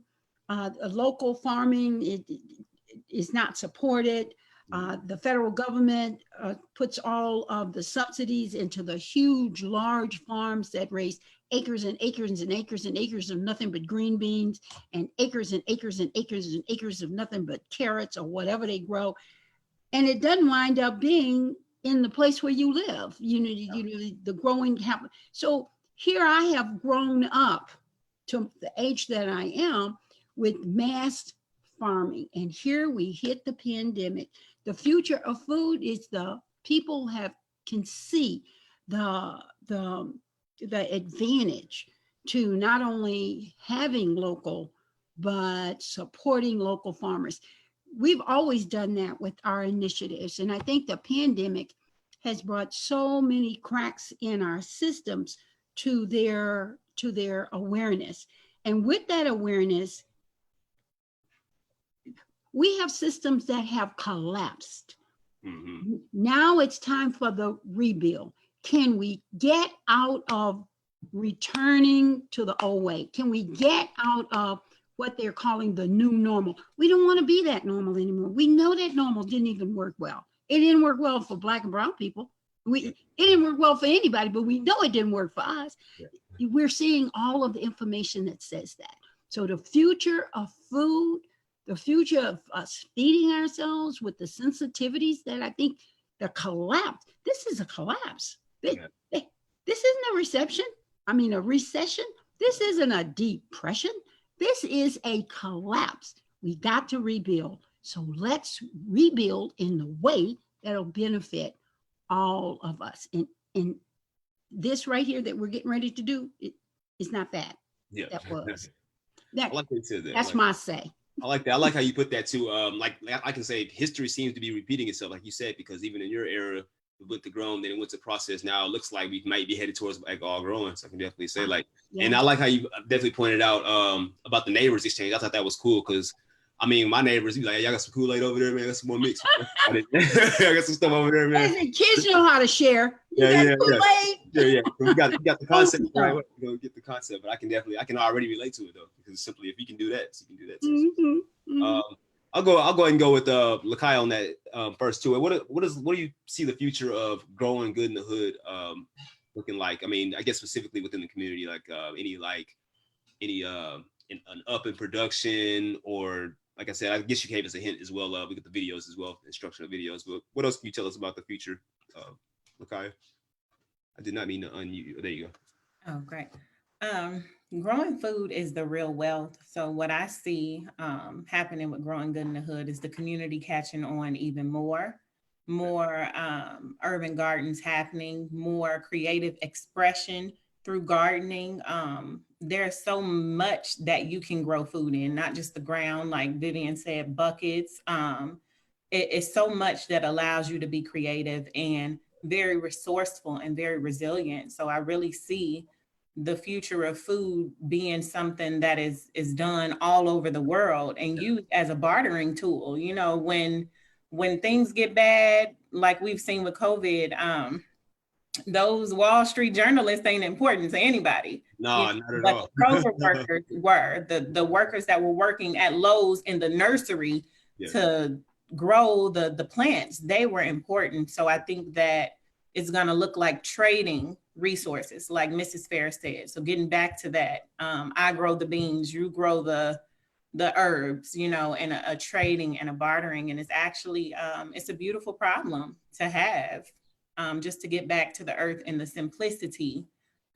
local farming, is not supported. The federal government puts all of the subsidies into the huge, large farms that raise acres and acres and acres and acres of nothing but green beans, and acres and acres and acres and acres of nothing but carrots or whatever they grow. And it doesn't wind up being in the place where you live. You know, the growing happen. So here I have grown up to the age that I am with mass farming. And here we hit the pandemic. The future of food is the people can see the advantage to not only having local, but supporting local farmers. We've always done that with our initiatives. And I think the pandemic has brought so many cracks in our systems to their awareness. And with that awareness, we have systems that have collapsed. Mm-hmm. Now it's time for the rebuild. Can we get out of returning to the old way? Can we get out of what they're calling the new normal? We don't want to be that normal anymore. We know that normal didn't even work well. It didn't work well for Black and brown people. It didn't work well for anybody, but we know it didn't work for us. Yeah. We're seeing all of the information that says that. So the future of food, the future of us feeding ourselves with the sensitivities that I think the collapse, this is a collapse. This isn't a recession. This isn't a depression. This is a collapse. We got to rebuild. So let's rebuild in the way that'll benefit all of us. And this right here that we're getting ready to do, it's not that. Yeah. That was. I like that. That's my say. I like that. I like how you put that too. Like I can say history seems to be repeating itself, like you said, because even in your era, with the grown, then it went to process. Now it looks like we might be headed towards like all growing. So I can definitely say and I like how you definitely pointed out about the neighbors exchange. I thought that was cool because I mean, my neighbors, you like, y'all got some Kool-Aid over there, man. I got some more mix. I got some stuff over there, man. Kids know how to share. Yeah. We got the concept, right? We're gonna get the concept, but I can already relate to it though, because simply if you can do that, you can do that too. Mm-hmm. I'll go ahead and go with Lakai on that first too. What do you see the future of growing good in the hood looking like? I mean, I guess specifically within the community, like any an up in production, or like I said, I guess you gave us a hint as well. We got the videos as well, instructional videos. But what else can you tell us about the future, Lakai? I did not mean to unmute you. There you go. Oh, great. Growing food is the real wealth. So what I see happening with growing good in the hood is the community catching on even more. more urban gardens happening, more creative expression through gardening. There's so much that you can grow food in, not just the ground, like Vivian said, buckets. It's so much that allows you to be creative and very resourceful and very resilient. So I really see the future of food being something that is done all over the world and used as a bartering tool. You know, when things get bad, like we've seen with COVID, those Wall Street journalists ain't important to anybody. No, not at But all. the Kroger workers were the workers that were working at Lowe's in the nursery to grow the plants. They were important. So I think that it's going to look like trading resources, like Mrs. Fair said. So getting back to that, I grow the beans, you grow the herbs, you know, and a trading and a bartering. And it's actually, it's a beautiful problem to have, just to get back to the earth and the simplicity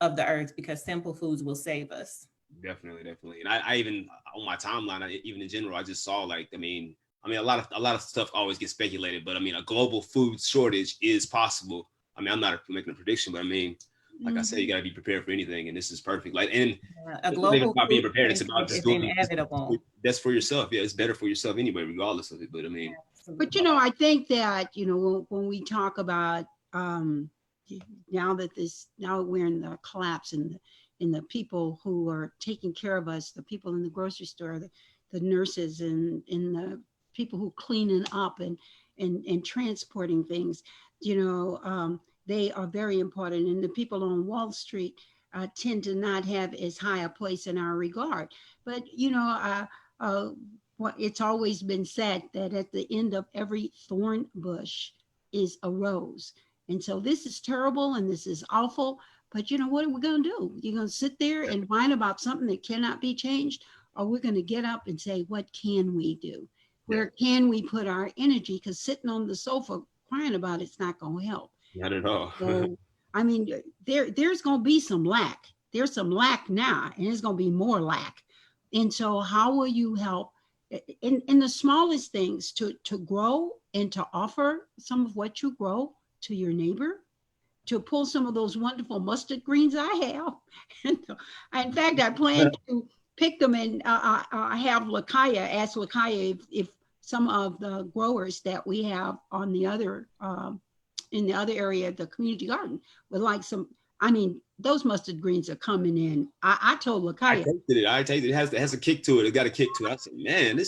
of the earth, because simple foods will save us. Definitely. And I even on my timeline, even in general, I just saw like, I mean, a lot of stuff always gets speculated, but I mean, a global food shortage is possible. I mean, I'm not making a prediction, but I mean, like I said, you got to be prepared for anything, and this is perfect. Like, and a global about being prepared, it's about just doing inevitable. That's for yourself. Yeah, it's better for yourself anyway, regardless of it. But I mean, but you know, I think that, you know, when we talk about now that we're in the collapse, and the people who are taking care of us, the people in the grocery store, the nurses, and the people who cleaning up and transporting things, you know, they are very important. And the people on Wall Street tend to not have as high a place in our regard. But, you know, it's always been said that at the end of every thorn bush is a rose. And so this is terrible and this is awful. But, you know, what are we going to do? You're going to sit there and whine about something that cannot be changed? Or we're going to get up and say, what can we do? Where can we put our energy? Because sitting on the sofa crying about it's not going to help. Not at all. So, I mean, there's going to be some lack. There's some lack now, and there's going to be more lack. And so how will you help in the smallest things to grow and to offer some of what you grow to your neighbor, to pull some of those wonderful mustard greens I have. In fact, I plan to pick them, and I have ask Lakaya if some of the growers that we have on the other in the other area of the community garden would like some. I mean, those mustard greens are coming in. I told Lakaya. I tasted it. It has a kick to it. It got a kick to it. I said, man.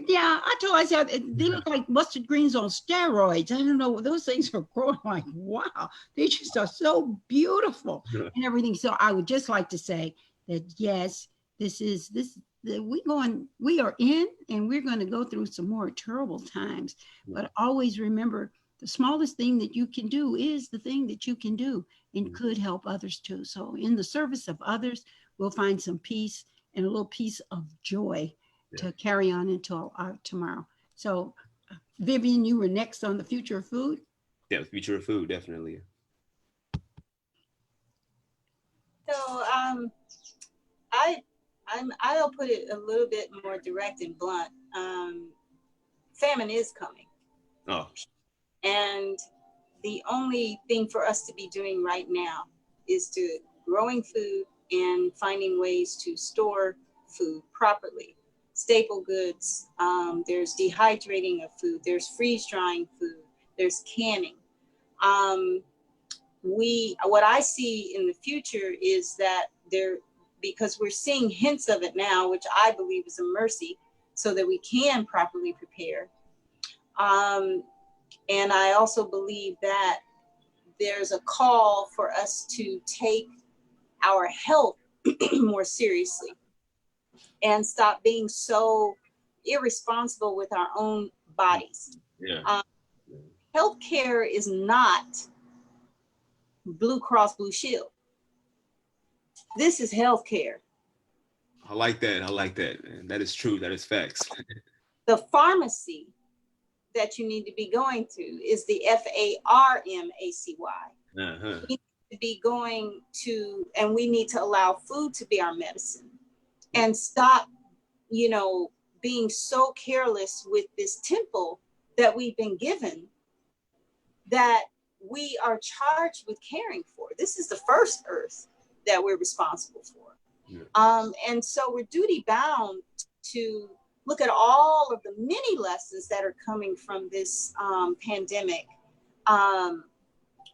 Yeah, I said, they look like mustard greens on steroids. I don't know. Those things are growing like, wow. They just are so beautiful and everything. So I would just like to say that, yes, we are in, and we're going to go through some more terrible times. But always remember, the smallest thing that you can do is the thing that you can do and could help others too. So in the service of others, we'll find some peace and a little piece of joy to carry on until tomorrow. So Vivian, you were next on the future of food. Yeah, the future of food, definitely. So I'll put it a little bit more direct and blunt. Famine is coming. Oh. And the only thing for us to be doing right now is to growing food and finding ways to store food properly. Staple goods, there's dehydrating of food, there's freeze drying food, there's canning. What I see in the future is that because we're seeing hints of it now, which I believe is a mercy, so that we can properly prepare. And I also believe that there's a call for us to take our health more seriously and stop being so irresponsible with our own bodies. Yeah. Healthcare is not Blue Cross Blue Shield. This is healthcare. I like that, man. That is true. That is facts. The pharmacy that you need to be going to is the FARMACY. Uh-huh. We need to be going to, and we need to allow food to be our medicine and stop, being so careless with this temple that we've been given that we are charged with caring for. This is the first earth that we're responsible for. Yeah. And so we're duty bound to look at all of the many lessons that are coming from this pandemic.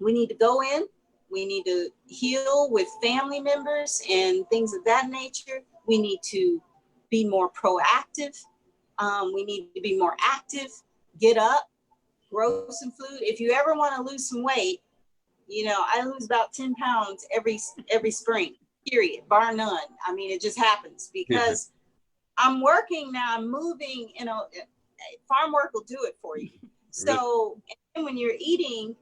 We need to go in, we need to heal with family members and things of that nature. We need to be more proactive. We need to be more active, get up, grow some food. If you ever want to lose some weight, you know, I lose about 10 pounds every spring, period, bar none. I mean, it just happens because I'm working now, I'm moving, you know, farm work will do it for you. So and when you're eating,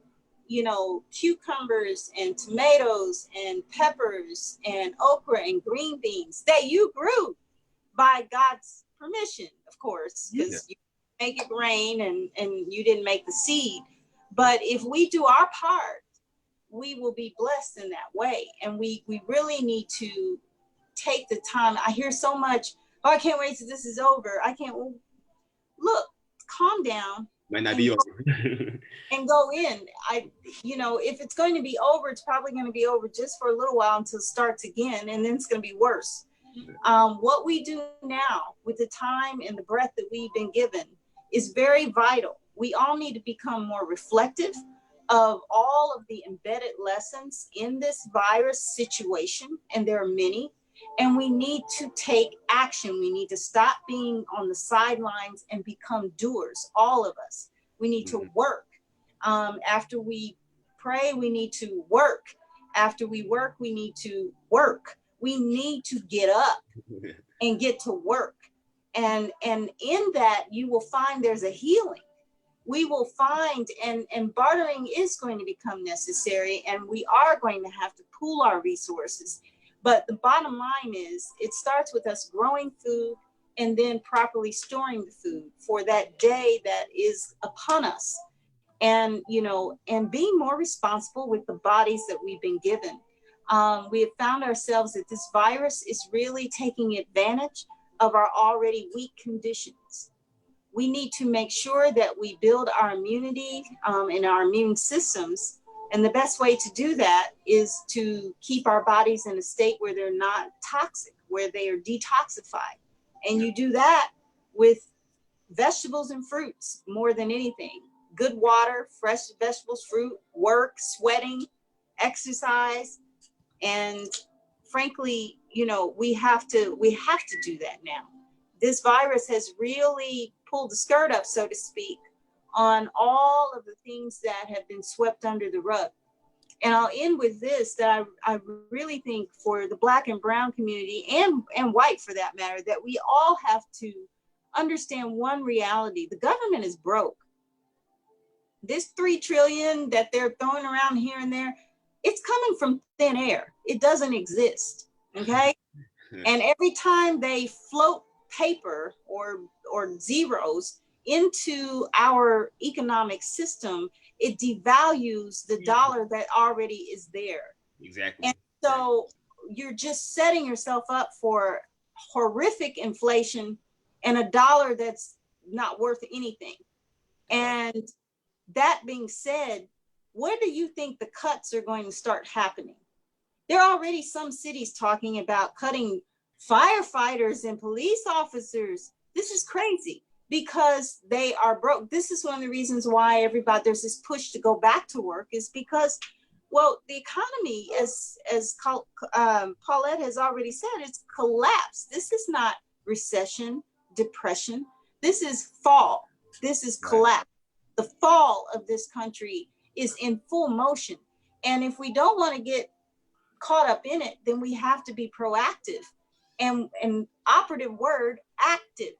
you know, cucumbers and tomatoes and peppers and okra and green beans that you grew by God's permission, of course, because you make it rain and you didn't make the seed. But if we do our part, we will be blessed in that way. And we really need to take the time. I hear so much, oh, I can't wait till this is over. I can't. Look, calm down. Might not be over. And go in. You know, if it's going to be over, it's probably going to be over just for a little while until it starts again, and then it's going to be worse. What we do now with the time and the breath that we've been given is very vital. We all need to become more reflective of all of the embedded lessons in this virus situation, and there are many. And we need to take action. We need to stop being on the sidelines and become doers, all of us. We need to work. After we pray, we need to work. After we work, we need to work. We need to get up and get to work. And in that, you will find there's a healing. We will find, and bartering is going to become necessary, and we are going to have to pool our resources. But the bottom line is, it starts with us growing food and then properly storing the food for that day that is upon us. And, you know, and being more responsible with the bodies that we've been given. We have found ourselves that this virus is really taking advantage of our already weak conditions. We need to make sure that we build our immunity and our immune systems. And the best way to do that is to keep our bodies in a state where they're not toxic, where they are detoxified. And you do that with vegetables and fruits more than anything. Good water, fresh vegetables, fruit, work, sweating, exercise. And frankly, you know, we have to do that now. This virus has really pulled the skirt up, so to speak, on all of the things that have been swept under the rug. And I'll end with this, that I really think for the Black and brown community and white for that matter, that we all have to understand one reality. The government is broke. This $3 trillion that they're throwing around here and there, it's coming from thin air. It doesn't exist, okay? And every time they float paper or zeros into our economic system, it devalues the dollar that already is there. Exactly. And so you're just setting yourself up for horrific inflation and a dollar that's not worth anything. And that being said, where do you think the cuts are going to start happening? There are already some cities talking about cutting firefighters and police officers. This is crazy because they are broke. This is one of the reasons why there's this push to go back to work, is because, well, the economy, as Paulette has already said, it's collapsed. This is not recession, depression. This is fall. This is collapse. The fall of this country is in full motion. And if we don't want to get caught up in it, then we have to be proactive. And operative word, active.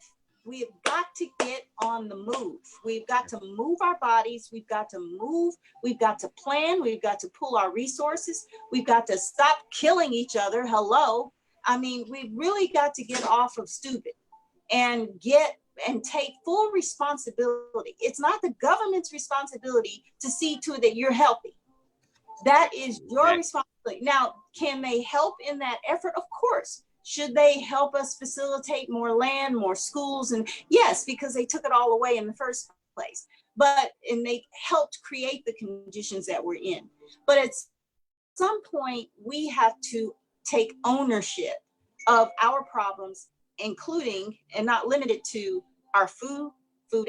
We have got to get on the move. We've got to move our bodies. We've got to move. We've got to plan. We've got to pull our resources. We've got to stop killing each other. Hello. I mean, we've really got to get off of stupid and take full responsibility. It's not the government's responsibility to see to it that you're healthy. That is your responsibility. Now, can they help in that effort? Of course. Should they help us facilitate more land, more schools? And yes, because they took it all away in the first place. and they helped create the conditions that we're in. But at some point, we have to take ownership of our problems, including and not limited to our food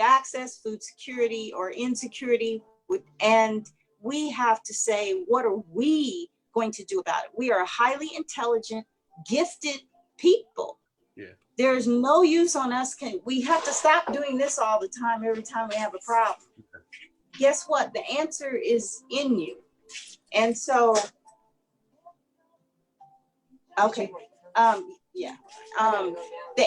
access, food security or insecurity. And we have to say, what are we going to do about it? We are highly intelligent, gifted people. Yeah. There's no use on us. We have to stop doing this all the time, every time we have a problem. Guess what? The answer is in you. And so, okay. The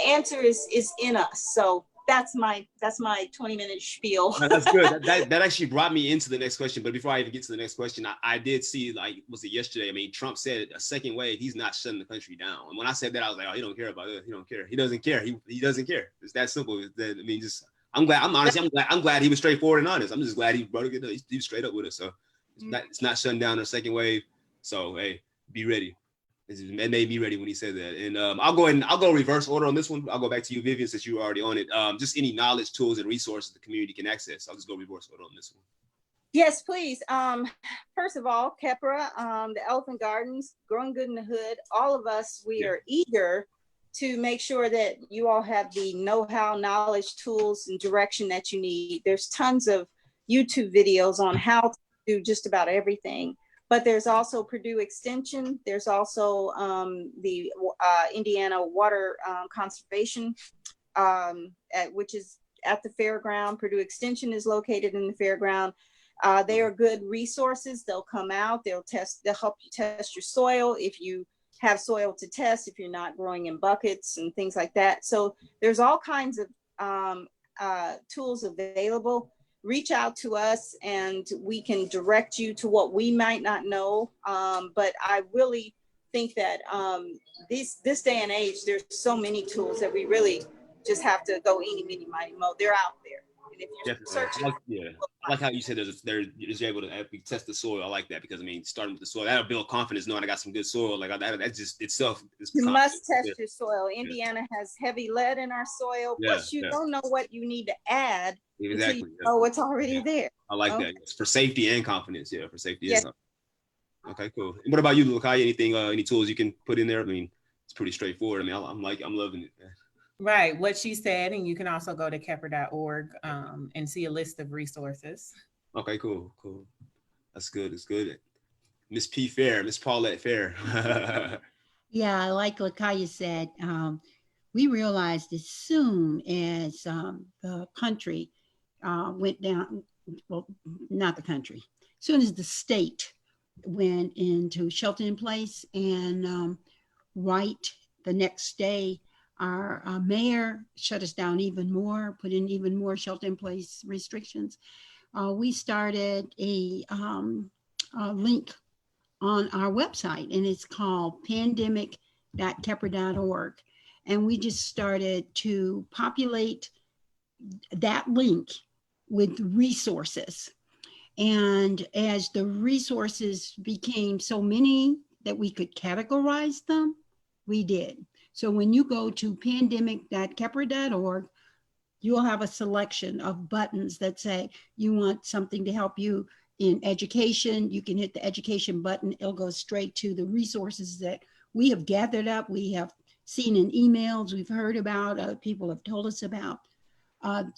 answer is in us. So that's my 20-minute spiel. No, that's good. That actually brought me into the next question. But before I even get to the next question, I did see, like, was it yesterday? I mean, Trump said a second wave, he's not shutting the country down. And when I said that, I was like, oh, he don't care about it. He don't care. He doesn't care. He doesn't care. It's that simple. I mean, just I'm glad he was straightforward and honest. I'm just glad he brought it. He was straight up with us. So it's not shutting down a second wave. So hey, be ready. It made me ready when he said that. And I'll go reverse order on this one. I'll go back to you, Vivian, since you were already on it. Just any knowledge, tools, and resources the community can access. I'll just go reverse order on this one. Yes, please. First of all, Kepra, the Elephant Gardens, Growing Good in the Hood, all of us, we are eager to make sure that you all have the know-how, knowledge, tools, and direction that you need. There's tons of YouTube videos on how to do just about everything. But there's also Purdue Extension. There's also the Indiana Water Conservation, which is at the fairground. Purdue Extension is located in the fairground. They are good resources. They'll come out. They'll help you test your soil if you have soil to test, if you're not growing in buckets and things like that. So there's all kinds of tools available. Reach out to us and we can direct you to what we might not know. But I really think that this day and age, there's so many tools that we really just have to go eeny, meeny, miny, mo. They're out there. And if you're searching, I like how you said you're able to test the soil. I like that because, I mean, starting with the soil, that'll build confidence knowing I got some good soil. Like that just itself is you must test your soil. Indiana has heavy lead in our soil. Plus, you don't know what you need to add until you know what's already there. I like that. Yes. For safety and confidence. Yeah, for safety and confidence. Okay, cool. And what about you, Lukai? Anything, any tools you can put in there? I mean, it's pretty straightforward. I mean, I'm loving it. Right, what she said, and you can also go to kepper.org and see a list of resources. Okay, cool. That's good. It's good. Miss Paulette Fair. Yeah, like Lakaya said, we realized as soon as the country went down, well, not the country, as soon as the state went into shelter in place, and right the next day, our mayor shut us down even more, put in even more shelter in place restrictions. We started a link on our website, and it's called pandemic.kepper.org. And we just started to populate that link with resources. And as the resources became so many that we could categorize them, we did. So when you go to pandemic.kepper.org, you'll have a selection of buttons that say you want something to help you in education. You can hit the education button. It'll go straight to the resources that we have gathered up. We have seen in emails, we've heard about, people have told us about.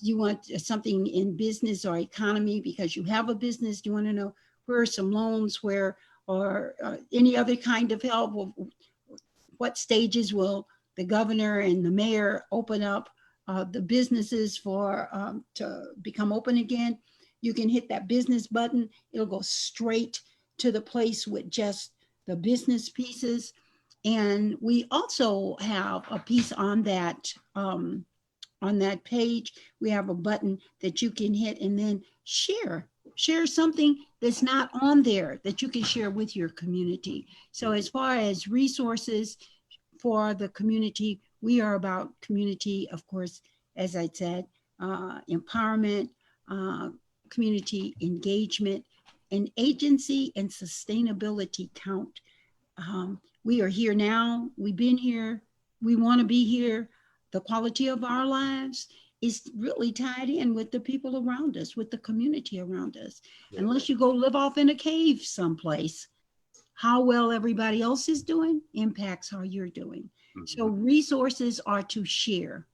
You want something in business or economy because you have a business. You want to know where are some loans, or any other kind of help. What stages will the governor and the mayor open up the businesses for to become open again? You can hit that business button. It'll go straight to the place with just the business pieces. And we also have a piece on that page. We have a button that you can hit and then share something that's not on there that you can share with your community. So as far as resources for the community, we are about community, of course, as I said, empowerment, community engagement, and agency and sustainability count. We are here now. We've been here. We want to be here. The quality of our lives is really tied in with the people around us, with the community around us. Yeah. Unless you go live off in a cave someplace, how well everybody else is doing impacts how you're doing. Mhm. So resources are to share.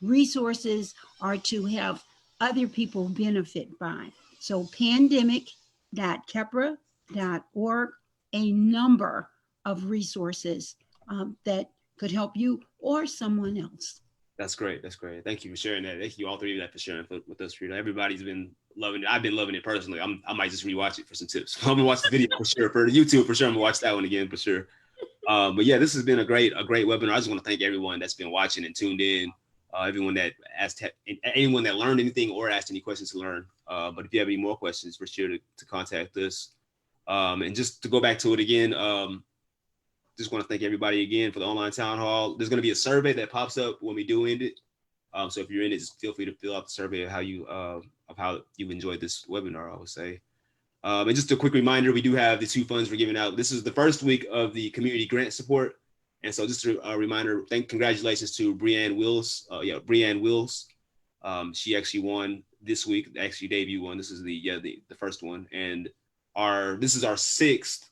Resources are to have other people benefit by. So pandemic.kepra.org, a number of resources that could help you or someone else. That's great. That's great. Thank you for sharing that. Thank you all three of that for sharing with us, Frida. Everybody's been loving it. I've been loving it personally. I might just rewatch it for some tips. I'm gonna watch the video for sure. For the YouTube, for sure, I'm gonna watch that one again for sure. But yeah, this has been a great webinar. I just want to thank everyone that's been watching and tuned in. Everyone that asked, anyone that learned anything or asked any questions to learn. But if you have any more questions, be sure to contact us. And just to go back to it again, just want to thank everybody again for the online town hall. There's going to be a survey that pops up when we do end it. So if you're in it, just feel free to fill out the survey of how you've enjoyed this webinar, I would say. And just a quick reminder, we do have the 2 funds we're giving out. This is the first week of the community grant support. And so just a reminder, congratulations to Brianne Wills. Brianne Wills. She actually won this week, actually debut one. This is the first one. And this is our 6th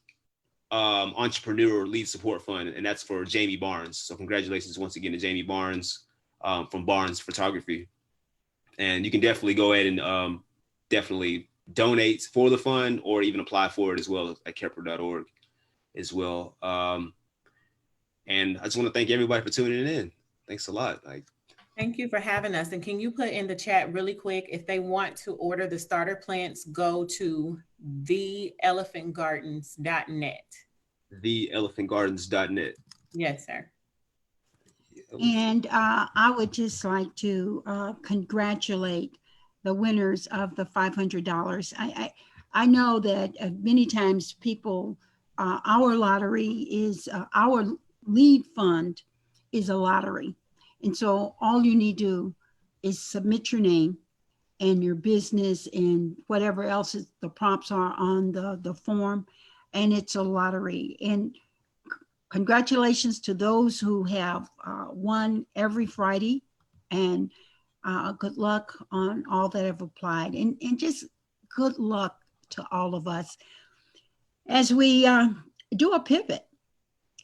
entrepreneur lead support fund, and that's for Jamie Barnes. So congratulations once again to Jamie Barnes from Barnes Photography. And you can definitely go ahead and definitely donate for the fund or even apply for it as well at kepra.org as well. And I just want to thank everybody for tuning in. Thanks a lot. Thank you for having us. And can you put in the chat really quick, if they want to order the starter plants, go to theelephantgardens.net. Theelephantgardens.net. Yes, sir. And I would just like to congratulate the winners of the $500. I know that many times people, our lottery is, our lead fund is a lottery. And so all you need to do is submit your name and your business and whatever else the prompts are on the form, and it's a lottery. And congratulations to those who have won every Friday, and good luck on all that have applied, and just good luck to all of us as we do a pivot.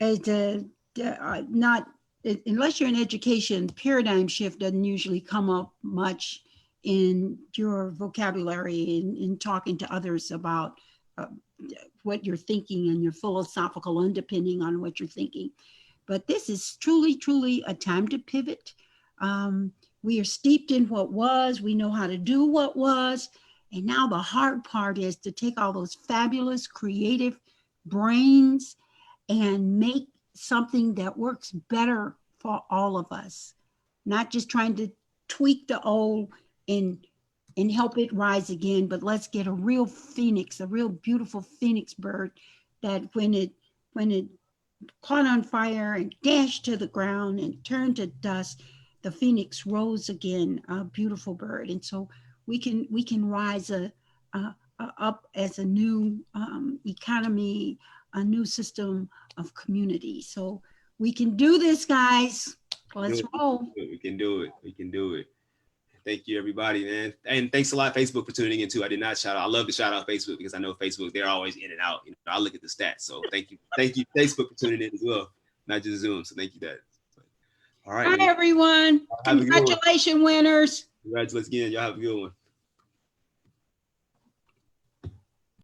As not unless you're in education, paradigm shift doesn't usually come up much in your vocabulary in talking to others about what you're thinking and your philosophical underpinning on what you're thinking. But this is truly, truly a time to pivot. We are steeped in what was, we know how to do what was, and now the hard part is to take all those fabulous creative brains and make something that works better for all of us, not just trying to tweak the old and help it rise again, but let's get a real phoenix, a real beautiful phoenix bird that when it caught on fire and dashed to the ground and turned to dust, the phoenix rose again, a beautiful bird. And so we can rise up as a new economy, a new system of community. So we can do this, guys. Let's roll. We can do it. We can do it. Thank you, everybody, man. And thanks a lot, Facebook, for tuning in, too. I did not shout out. I love to shout out Facebook because I know Facebook, they're always in and out. I look at the stats. So thank you. Thank you, Facebook, for tuning in as well, not just Zoom. So thank you, Dad. All right. Hi, everyone. Congratulations, winners. Congratulations again. Y'all have a good one.